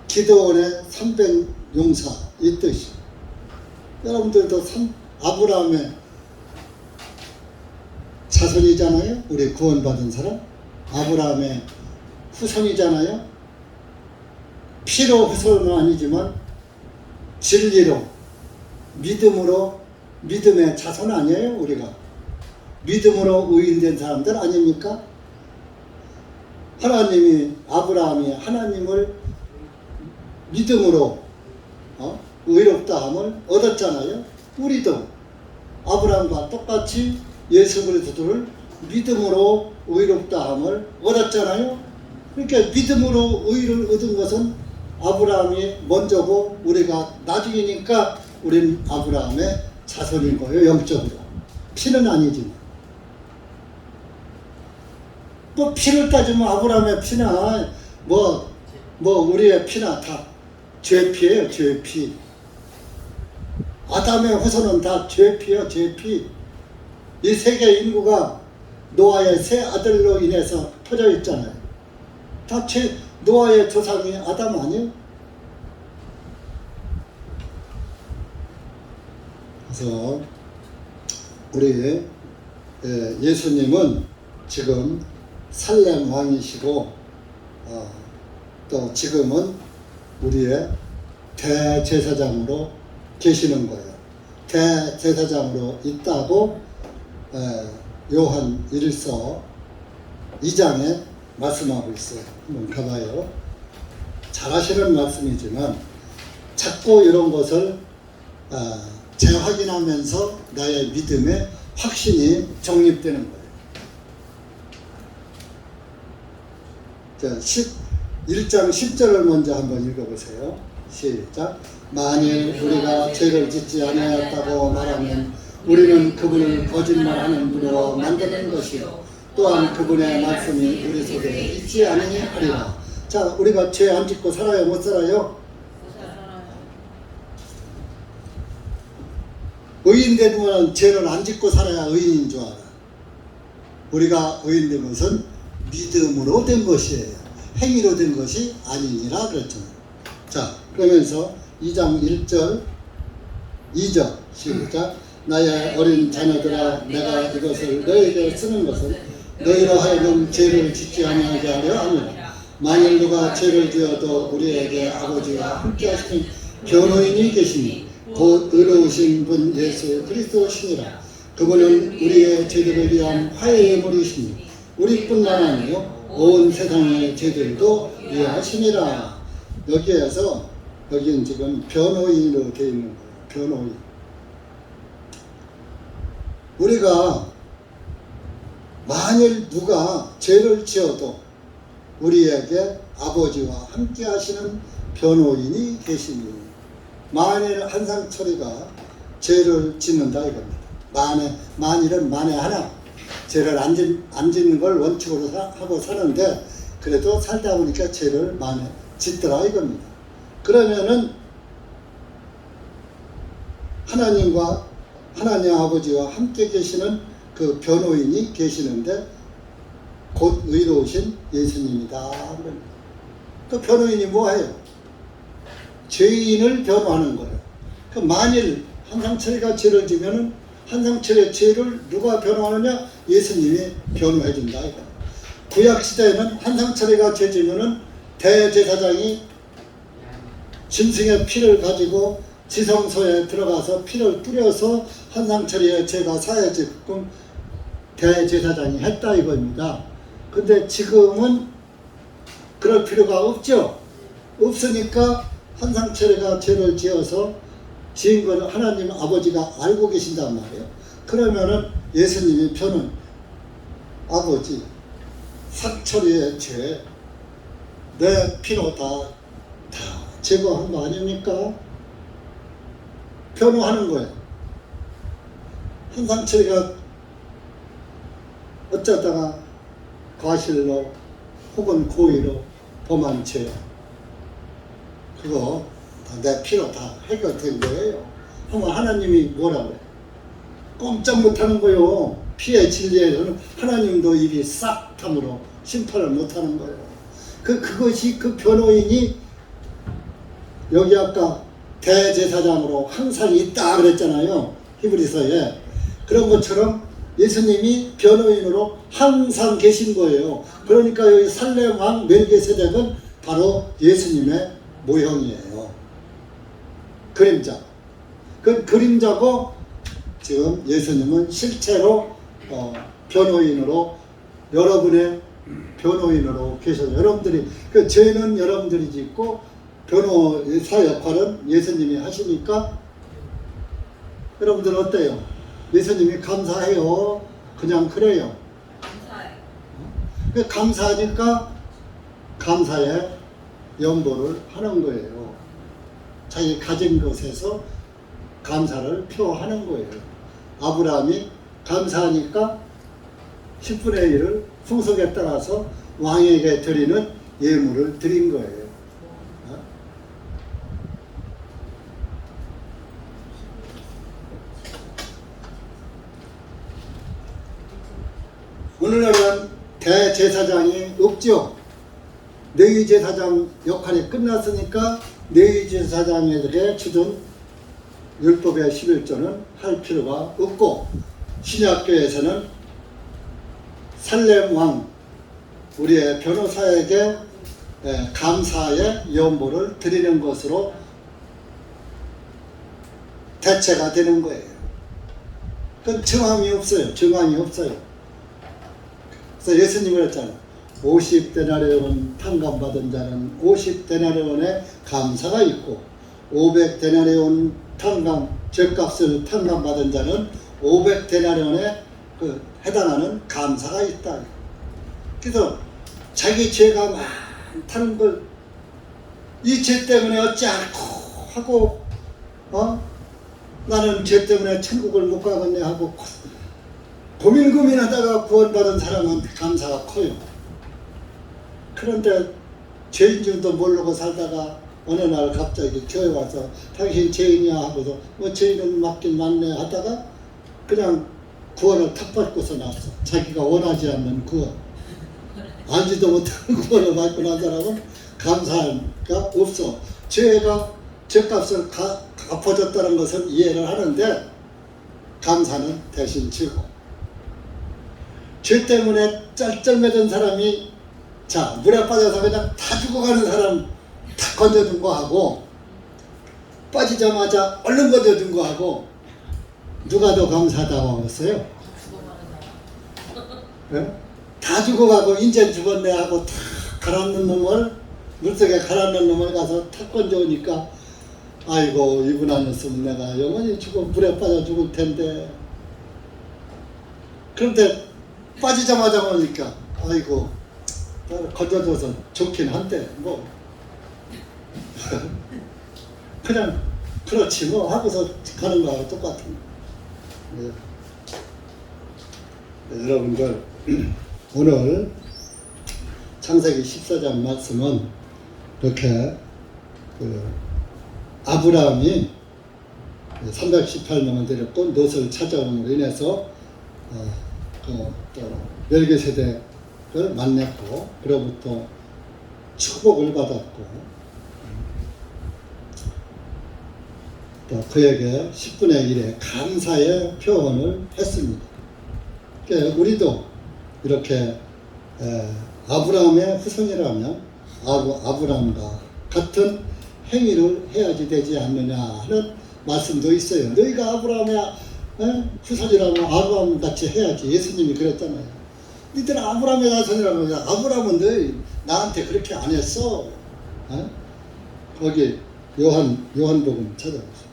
기드온의 300용사 이 뜻이. 여러분들도 아브라함의 자손이잖아요. 우리 구원받은 사람. 아브라함의 후손이잖아요. 피로 후손은 아니지만 진리로, 믿음으로, 믿음의 자손 아니에요. 우리가 믿음으로 의인된 사람들 아닙니까? 아브라함이 하나님을 믿음으로 의롭다함을 얻었잖아요. 우리도 아브라함과 똑같이 예수 그리스도를 믿음으로 의롭다함을 얻었잖아요. 그러니까 믿음으로 의를 얻은 것은 아브라함이 먼저고 우리가 나중이니까 우리는 아브라함의 자손인 거예요. 영적으로. 피는 아니지만. 뭐 피를 따지면 아브라함의 피나 뭐 우리의 피나 다 죄피예요. 죄피. 아담의 후손은 다 죄피예요. 죄피. 이 세계 인구가 노아의 세 아들로 인해서 퍼져 있잖아요. 다 노아의 조상이 아담 아니에요? 그래서 우리 예수님은 지금 살렘 왕이시고 또 지금은 우리의 대제사장으로 계시는 거예요. 대제사장으로 있다고 요한 1서 2장에 말씀하고 있어요. 한번 가봐요. 잘하시는 말씀이지만 자꾸 이런 것을 재확인하면서 나의 믿음의 확신이 정립되는 거예요. 자, 1장 10절을 먼저 한번 읽어보세요. 시작. 만일 우리가 죄를 짓지 아니하였다고 말하면 우리는 그분을 거짓말하는 분으로 만드는 것이요 또한 그분의 말씀이 우리 속에 있지 아니하리라. 자, 우리가 죄 안 짓고 살아요? 못 살아요? 의인된 분은 죄를 안 짓고 살아야 의인인 줄 알아. 우리가 의인된 것은 믿음으로 된 것이에요. 행위로 된 것이 아니니라 그랬잖아요. 자, 그러면서 2장 1절 2절 시작. 나의 어린 자녀들아, 내가 이것을 너희에게 쓰는 것은 너희로 하여금 죄를 짓지 아니하게 하려 함이라. 만일 누가 죄를 지어도 우리에게 아버지와 함께 하시는 변호인이 계시니 곧 의로우신 분 예수 그리스도시니라. 그분은 우리의 죄들을 위한 화해의 물이시니 우리뿐만 아니요 온 세상의 죄들도 위하시니라. 여기는 지금 변호인으로 되어 있는 거예요. 변호인. 우리가 만일 누가 죄를 지어도 우리에게 아버지와 함께 하시는 변호인이 계시니, 만일 한상철이가 죄를 짓는다 이겁니다. 만일은 만에 하나 죄를 안 짓는 걸 원칙으로 하고 사는데 그래도 살다 보니까 죄를 만에 짓더라 이겁니다. 그러면은 하나님 아버지와 함께 계시는 그 변호인이 계시는데 곧 의로우신 예수님이다. 그 변호인이 뭐해요? 죄인을 변호하는 거예요. 그 만일 한상철이가 죄를 지면은 한상철의 죄를 누가 변호하느냐? 예수님이 변호해 준다. 구약 시대에는 한상철이가 죄지면은 대제사장이 짐승의 피를 가지고 지성소에 들어가서 피를 뿌려서 한상철이의 죄가 사해지게끔 대제사장이 했다 이겁니다. 근데 지금은 그럴 필요가 없죠. 없으니까 한상철이가 죄를 지어서 지은 것은 하나님 아버지가 알고 계신단 말이에요. 그러면은 예수님이 표는 아버지 상철이의 죄 내 피로 다 제거한 거 아닙니까? 변호하는 거예요. 한상철이가 어쩌다가 과실로 혹은 고의로 범한 죄 그거 내 피로 다 해결된 거예요. 그러면 하나님이 뭐라고 해요? 꼼짝 못하는 거요. 피의 진리에서는 하나님도 입이 싹 탐으로 심판을 못하는 거예요. 그것이 그 변호인이 여기 아까 대제사장으로 항상 있다 그랬잖아요. 히브리서에. 그런 것처럼 예수님이 변호인으로 항상 계신 거예요. 그러니까 여기 살렘 왕 멜기세덱은 바로 예수님의 모형이에요. 그림자. 그 그림자고 지금 예수님은 실제로 변호인으로 여러분의 변호인으로 계셔요. 여러분들이 그 죄는 여러분들이 짓고 변호사 역할은 예수님이 하시니까 여러분들 어때요? 예수님이 감사해요? 그냥 그래요? 감사해요. 감사하니까 감사의 연보를 하는 거예요. 자기 가진 것에서 감사를 표하는 거예요. 아브라함이 감사하니까 10분의 1을 풍속에 따라서 왕에게 드리는 예물을 드린 거예요. 오늘날은 대제사장이 없죠. 내위제사장 역할이 끝났으니까 내위제사장에게 주던 율법의 11조는 할 필요가 없고 신약교에서는 살렘 왕 우리의 변호사에게 감사의 연보를 드리는 것으로 대체가 되는 거예요. 그건 정함이 없어요. 정함이 없어요. 그래서 예수님이 그랬잖아요. 50데나리온 탕감받은 자는 50데나리온의 감사가 있고 500데나리온 죄값을 탕감받은 자는 500데나리온에 해당하는 감사가 있다. 그래서 자기 죄가 많다는 걸 이 죄 때문에 어찌 않고 하고 나는 죄 때문에 천국을 못 가겠네 하고 고민하다가 구원받은 사람한테 감사가 커요. 그런데 죄인 줄도 모르고 살다가 어느 날 갑자기 교회 와서 당신 죄인이야 하고도 죄인은 맞긴 맞네 하다가 그냥 구원을 탁 받고서 났어. 자기가 원하지 않는 구원. 알지도 못하는 구원을 받고 난 사람은 감사가 없어. 죄값을 갚아줬다는 것은 이해를 하는데 감사는 대신 지고. 죄 때문에 쩔쩔매던 사람이 물에 빠져서 그냥 다 죽어가는 사람 다 건져준 거 하고 빠지자마자 얼른 건져준 거 하고 누가 더 감사하다고 했어요? 네? 다 죽어가고 인제 죽었네 하고 다 가라앉는 놈을 물속에 가라앉는 놈을 가서 탁 건져오니까 아이고 이분 아니었으면 내가 영원히 물에 빠져 죽을 텐데. 그런데 빠지자마자 오니까 아이고 건져줘서 좋긴 한데 뭐 그냥 그렇지 뭐 하고서 가는 거하고 똑같은 거예요. 네, 여러분들 오늘 창세기 14장 말씀은 이렇게 아브라함이 318명을 데렸고 롯을 찾아옴으로 인해서 또 멜기세덱을 만났고 그로부터 축복을 받았고 또 그에게 10분의 1의 감사의 표현을 했습니다. 그러니까 우리도 이렇게 아브라함의 후손이라면 아브라함과 같은 행위를 해야지 되지 않느냐 하는 말씀도 있어요. 너희가 아브라함의 후손이라면 아브라함 같이 해야지. 예수님이 그랬잖아요. 니들은 아브라함의 자손이라면 아브라함은 너희 나한테 그렇게 안 했어. 거기 요한복음 찾아보세요.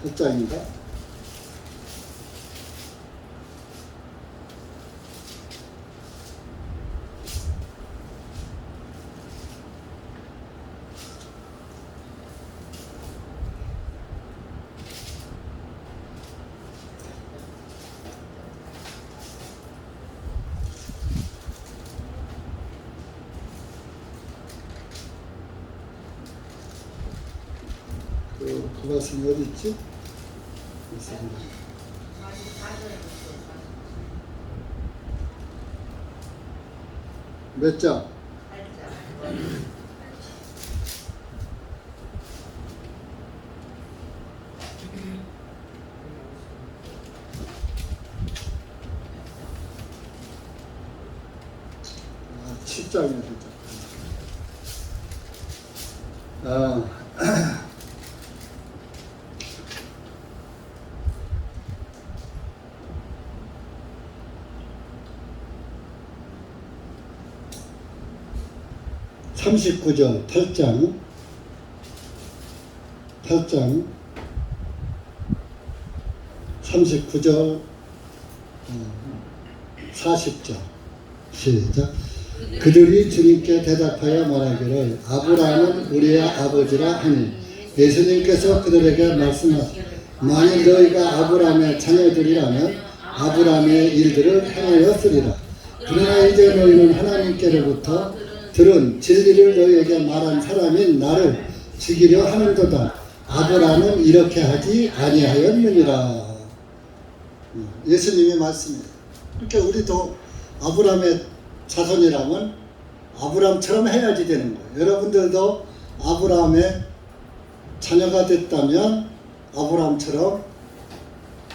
몇 장인가? 그 말씀이 어디 있지? 몇 장? 아, 7장이네, 39절 8장 39절 40절 시작. 그들이 주님께 대답하여 말하기를 아브라함은 우리의 아버지라 하니 예수님께서 그들에게 말씀하시되 만일 너희가 아브라함의 자녀들이라면 아브라함의 일들을 행하였으리라. 그러나 이제 너희는 하나님께로부터 들은 진리를 너희에게 말한 사람인 나를 죽이려 하는도다. 아브라함은 이렇게 하지 아니하였느니라. 예수님의 말씀이에요. 그러니까 우리도 아브라함의 자손이라면 아브라함처럼 해야지 되는 거예요. 여러분들도 아브라함의 자녀가 됐다면 아브라함처럼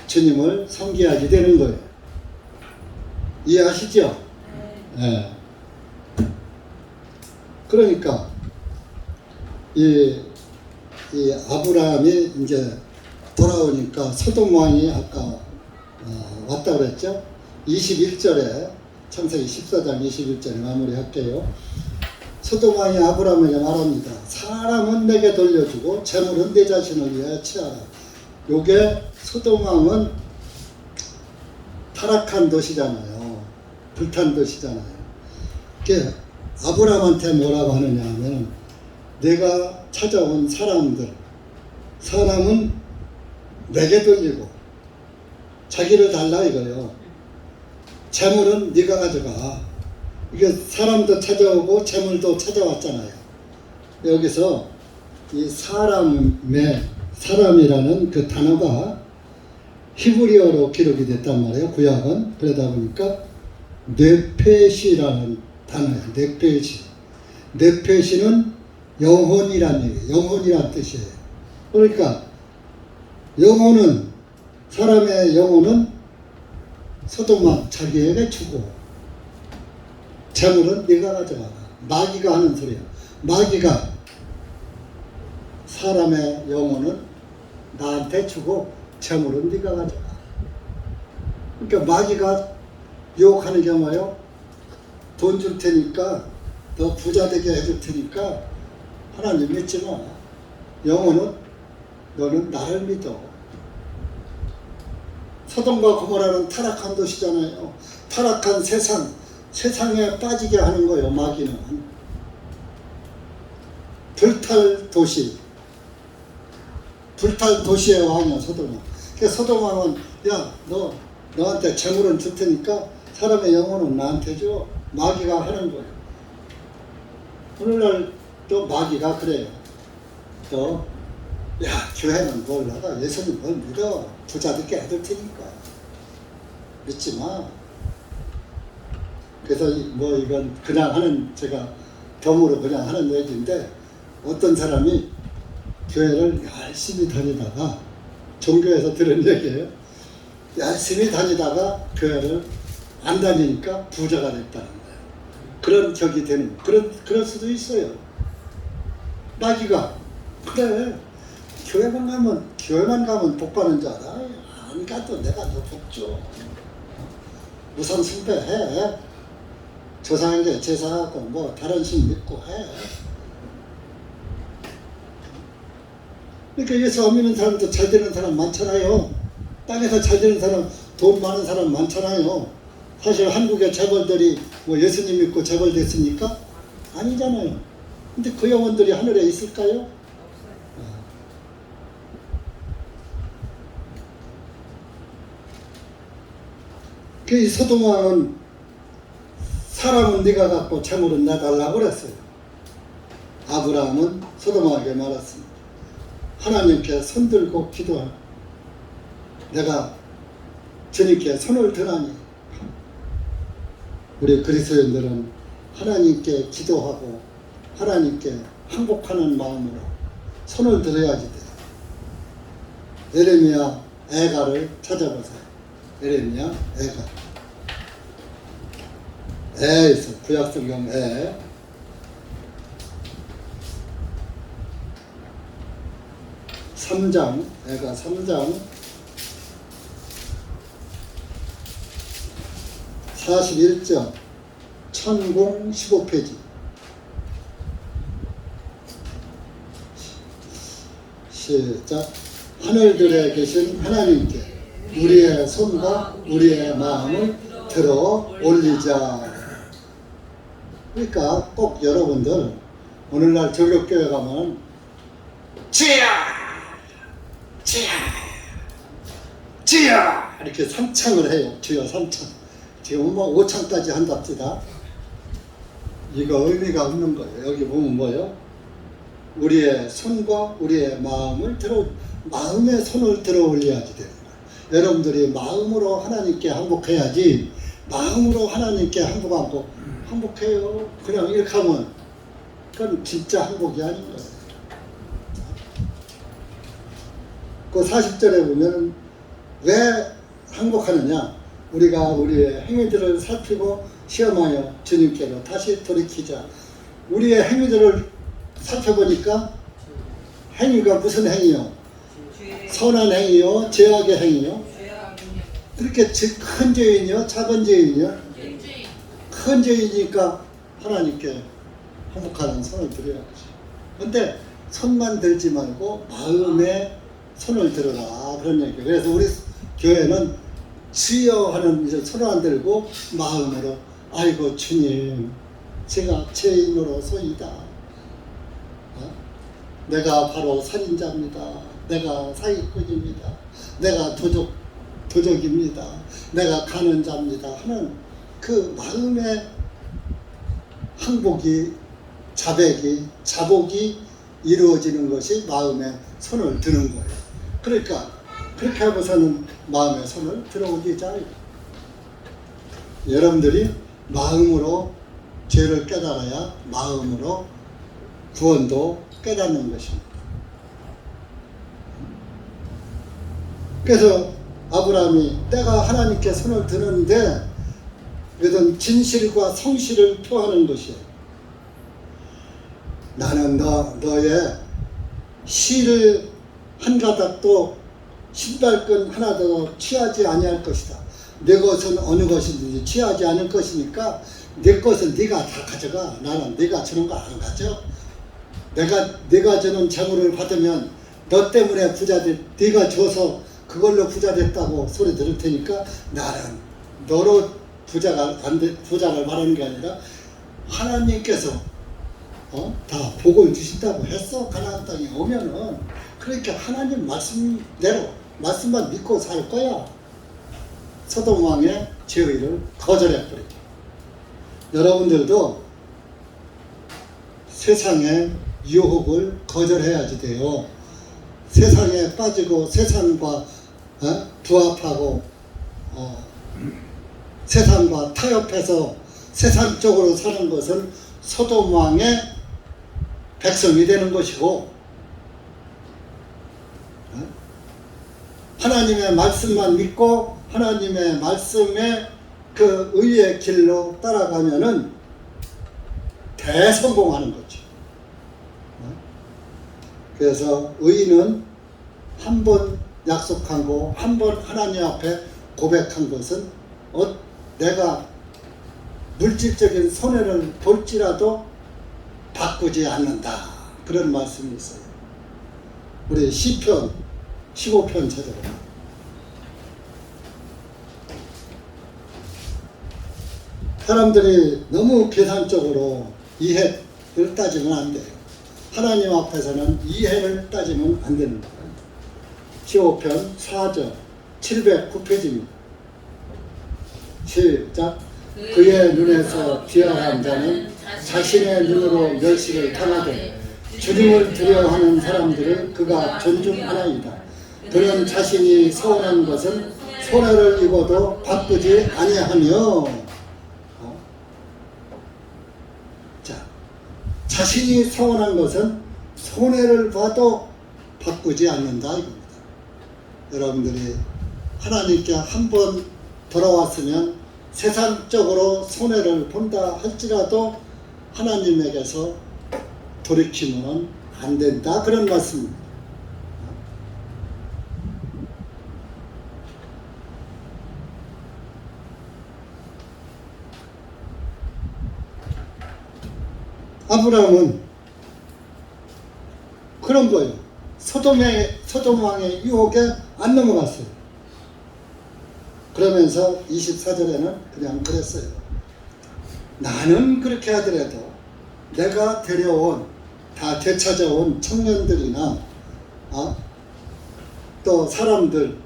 주님을 섬겨야지 되는 거예요. 이해하시죠? 네. 그러니까 이 아브라함이 이제 돌아오니까 소돔 왕이 아까 왔다 그랬죠? 21절에 창세기 14장 21절에 마무리할게요. 소돔 왕이 아브라함에게 말합니다. 사람은 내게 돌려주고 재물은 내 자신을 위하여 취하라. 요게 소돔 왕은 타락한 도시잖아요. 불탄 도시잖아요. 그게 아브라함한테 뭐라고 하느냐 하면 내가 찾아온 사람은 내게 돌리고 자기를 달라 이거요. 재물은 네가 가져가. 이게 사람도 찾아오고 재물도 찾아왔잖아요. 여기서 이 사람이라는 그 단어가 히브리어로 기록이 됐단 말이에요. 구약은. 그러다 보니까 뇌페시라는 단어예요. 뇌페시는 영혼이란 얘기예요. 영혼이란 뜻이에요. 그러니까 사람의 영혼은 소돔왕 자기에게 주고 재물은 네가 가져가라. 마귀가 하는 소리야. 마귀가 사람의 영혼은 나한테 주고 재물은 네가 가져가. 그러니까 마귀가 유혹하는 게 뭐예요? 돈 줄 테니까 너 부자 되게 해줄 테니까 하나님 믿지 마. 영혼은 너는 나를 믿어. 소돔과 고모라는 타락한 도시잖아요. 타락한 세상에 빠지게 하는 거예요. 마귀는 불탈 도시의 왕이야. 소돔은. 그래서 소돔 왕은 야, 너한테 재물은 줄 테니까 사람의 영혼은 나한테 줘. 마귀가 하는 거예요. 오늘날 또 마귀가 그래요. 교회는 뭘 나가. 예수님 뭘 믿어. 부자 되게 해줄 테니까. 믿지 마. 그래서 뭐 이건 그냥 하는 제가 덤으로 그냥 하는 얘기인데 어떤 사람이 교회를 열심히 다니다가 종교에서 들은 얘기예요. 열심히 다니다가 교회를 안 다니니까 부자가 됐다는 거예요. 그런 격이 되는 그럴 수도 있어요. 마귀가 그래 교회만 가면 복 받는 줄 알아? 안 가도 내가 너 복 줘. 우상 숭배해. 조상에게 제사하고 뭐 다른 신 믿고 해. 그러니까 예수 안 믿는 사람도 잘 되는 사람 많잖아요. 땅에서 잘 되는 사람, 돈 많은 사람 많잖아요. 사실 한국의 재벌들이 뭐 예수님 믿고 재벌 됐습니까? 아니잖아요. 근데 그 영혼들이 하늘에 있을까요? 그 소돔왕은 사람은 네가 갖고 재물은 내달라고 그랬어요. 아브라함은 소돔왕에게 말했습니다. 하나님께 손들고 기도하라. 내가 주님께 손을 드나니. 우리 그리스도인들은 하나님께 기도하고 하나님께 항복하는 마음으로 손을 들어야지 돼요. 에레미야 애가를 찾아보세요. 에레미야 애가. 애 있어. 구약성경 애. 애가 3장 41절 천공 15페이지. 시작. 하늘들에 계신 하나님께 우리의 손과 우리의 마음을 들어 올리자. 그러니까 꼭 여러분들 오늘날 전력교회 가면 주여! 주여! 주여! 이렇게 3창을 해요. 주여 3창. 지금 뭐 5창까지 한답시다. 이거 의미가 없는 거예요. 여기 보면 뭐예요? 우리의 손과 우리의 마음의 손을 들어 올려야지 되는 거예요. 여러분들이 마음으로 하나님께 항복해야지. 마음으로 하나님께 항복하고 항복해요. 그냥 이렇게 하면 그건 진짜 항복이 아닌 거예요. 그 40절에 보면 왜 항복하느냐? 우리가 우리의 행위들을 살피고 시험하여 주님께로 다시 돌이키자. 우리의 행위들을 살펴보니까 행위가 무슨 행위요? 선한 행위요? 죄악의 행위요? 그렇게 큰 죄인이요? 작은 죄인이요? 큰 죄이니까 하나님께 항복하는 손을 들어야지. 근데 손만 들지 말고 마음에 손을 들어라 그런 얘기예요. 그래서 우리 교회는 주여 하는 이제 손을 안 들고 마음으로 아이고 주님 제가 죄인으로서이다. 내가 바로 살인자입니다. 내가 사기꾼입니다. 내가 도적입니다. 내가 가는 자입니다. 하는 그 마음의 항복이 자복이 이루어지는 것이 마음에 손을 드는 거예요. 그러니까 그렇게 하고서는 마음에 손을 들어 올리자. 여러분들이 마음으로 죄를 깨달아야 마음으로 구원도 깨닫는 것입니다. 그래서 아브라함이 내가 하나님께 손을 드는데 이것은 진실과 성실을 표하는 것이에요. 나는 너의 실을 한 가닥도 신발끈 하나도 취하지 아니할 것이다. 내 것은 어느 것이든지 취하지 않을 것이니까 내 것은 네가 다 가져가. 나는 네가 주는 거 안 가져. 내가 주는 재물을 받으면 너 때문에 네가 줘서 그걸로 부자 됐다고 소리 들을 테니까 나는 너로 부자를 말하는 게 아니라 하나님께서 다 복을 주신다고 했어. 가나안 땅에 오면은 그러니까 하나님 말씀만 믿고 살 거야. 소돔 왕의 죄의를 거절해버리고 여러분들도 세상의 유혹을 거절해야지 돼요. 세상에 빠지고 세상과 부합하고 세상과 타협해서 세상적으로 사는 것은 소돔 왕의 백성이 되는 것이고, 하나님의 말씀만 믿고 하나님의 말씀의 그 의의 길로 따라가면은 대성공하는 거죠. 그래서 의인은 한 번 약속한 거, 한 번 하나님 앞에 고백한 것은 내가 물질적인 손해를 볼지라도 바꾸지 않는다. 그런 말씀이 있어요. 우리 시편 15편 찾아보면 사람들이 너무 계산적으로 이해를 따지면 안 돼요. 하나님 앞에서는 이해를 따지면 안 되는 거예요. 15편 4절 709페이지입니다. 시작. 그의 눈에서 비하한 자는 자신의 눈으로 멸시를 당하되 주님을 두려워하는 사람들을 그가 존중하나이다. 그는 자신이 서운한 것은 손해를 입어도 바꾸지 아니하며, 자신이 서운한 것은 손해를 봐도 바꾸지 않는다 이겁니다. 여러분들이 하나님께 한번 돌아왔으면 세상적으로 손해를 본다 할지라도 하나님에게서 돌이키면 안 된다, 그런 말씀입니다. 아브라함은 그런 거예요. 소돔 왕의 유혹에 안 넘어갔어요. 그러면서 24절에는 그냥 그랬어요. 나는 그렇게 하더라도 내가 데려온, 다 되찾아온 청년들이나 또 사람들,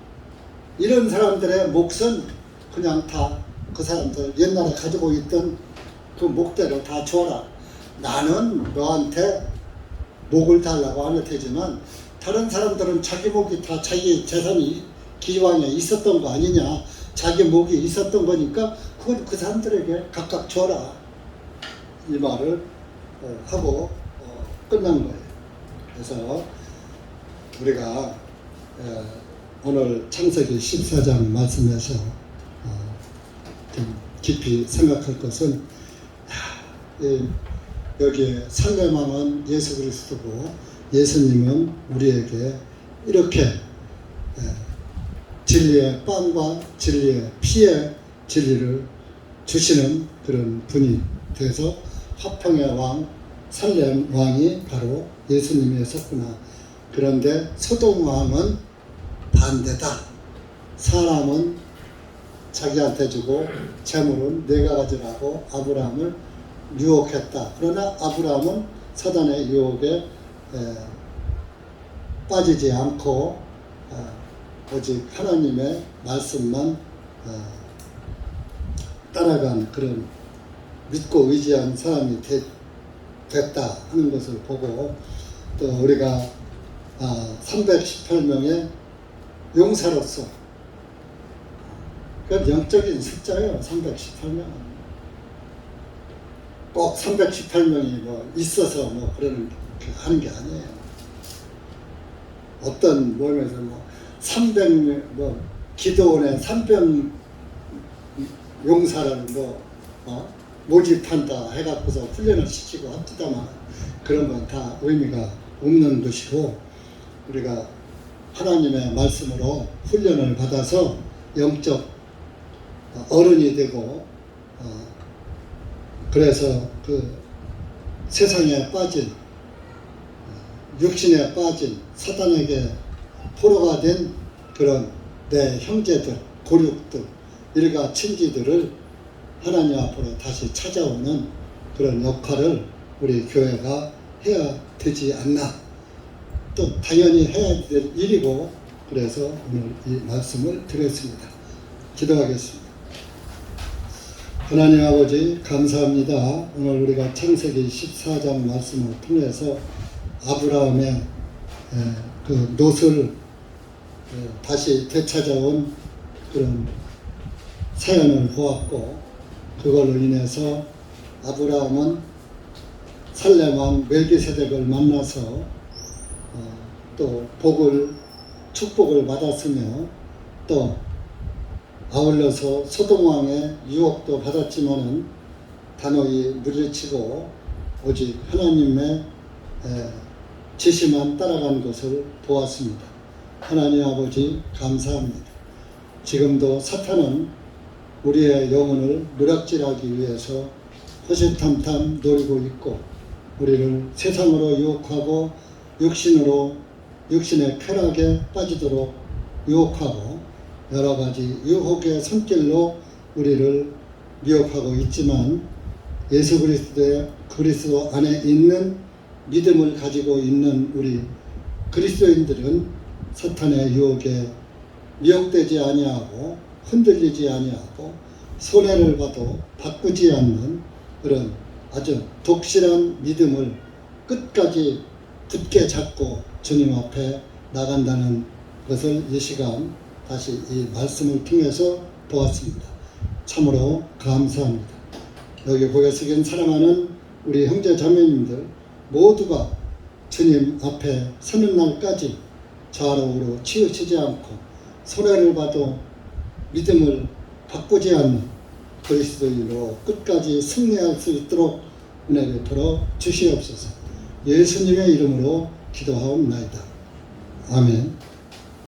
이런 사람들의 몫은 그냥 다 그 사람들 옛날에 가지고 있던 그 목대로 다 줘라. 나는 너한테 목을 달라고 안 할 테지만 다른 사람들은 자기 목이 다 자기 재산이 기왕에 있었던 거 아니냐, 자기 목이 있었던 거니까 그건 그 사람들에게 각각 줘라, 이 말을 하고 끝난 거예요. 그래서 우리가 오늘 창세기 14장 말씀에서 좀 깊이 생각할 것은, 여기에 살레망은 예수 그리스도고 예수님은 우리에게 이렇게 진리의 빵과 진리의 피의 진리를 주시는 그런 분이 돼서 화평의 왕 살렘 왕이 바로 예수님이었구나. 그런데 소돔 왕은 반대다. 사람은 자기한테 주고 재물은 내가 가지라고 아브라함을 유혹했다. 그러나 아브라함은 사단의 유혹에 빠지지 않고 오직 하나님의 말씀만 따라간 그런 믿고 의지한 사람이 됐다 하는 것을 보고, 또 우리가 318명의 용사로서, 그 영적인 숫자예요. 318명. 꼭 318명이 뭐 있어서 뭐 그러는 하는 게 아니에요. 어떤 모임에서 뭐 300, 뭐 기도원에 300 용사를 모집한다 해갖고서 훈련을 시키고 합디다만 그런 건 다 의미가 없는 것이고, 우리가 하나님의 말씀으로 훈련을 받아서 영적 어른이 되고, 그래서 그 세상에 빠진, 육신에 빠진 사단에게 포로가 된 그런 내 형제들, 고륙들, 일가 친지들을 하나님 앞으로 다시 찾아오는 그런 역할을 우리 교회가 해야 되지 않나. 또 당연히 해야 될 일이고, 그래서 오늘 이 말씀을 드렸습니다. 기도하겠습니다. 하나님 아버지 감사합니다. 오늘 우리가 창세기 14장 말씀을 통해서 아브라함의 그 롯을 다시 되찾아온 그런 사연을 보았고, 그걸로 인해서 아브라함은 살렘 왕 멜기세덱을 만나서 또 축복을 받았으며 또 아울러서 소돔 왕의 유혹도 받았지만은 단호히 물리치고 오직 하나님의 지시만 따라간 것을 보았습니다. 하나님 아버지 감사합니다. 지금도 사탄은 우리의 영혼을 누락질하기 위해서 호시탐탐 노리고 있고 우리를 세상으로 유혹하고 육신의 쾌락에 빠지도록 유혹하고 여러 가지 유혹의 손길로 우리를 미혹하고 있지만 예수 그리스도 안에 있는 믿음을 가지고 있는 우리 그리스도인들은 사탄의 유혹에 미혹되지 아니하고 흔들리지 아니하고 손해를 봐도 바꾸지 않는 그런 아주 독실한 믿음을 끝까지 굳게 잡고 주님 앞에 나간다는 것을 이 시간 다시 이 말씀을 통해서 보았습니다. 참으로 감사합니다. 여기 고개 숙인 사랑하는 우리 형제 자매님들 모두가 주님 앞에 서는 날까지 좌우로 치우치지 않고 손해를 봐도 믿음을 바꾸지 않는 그리스도인으로 끝까지 승리할 수 있도록 은혜 베풀어 주시옵소서. 예수님의 이름으로 기도하옵나이다. 아멘.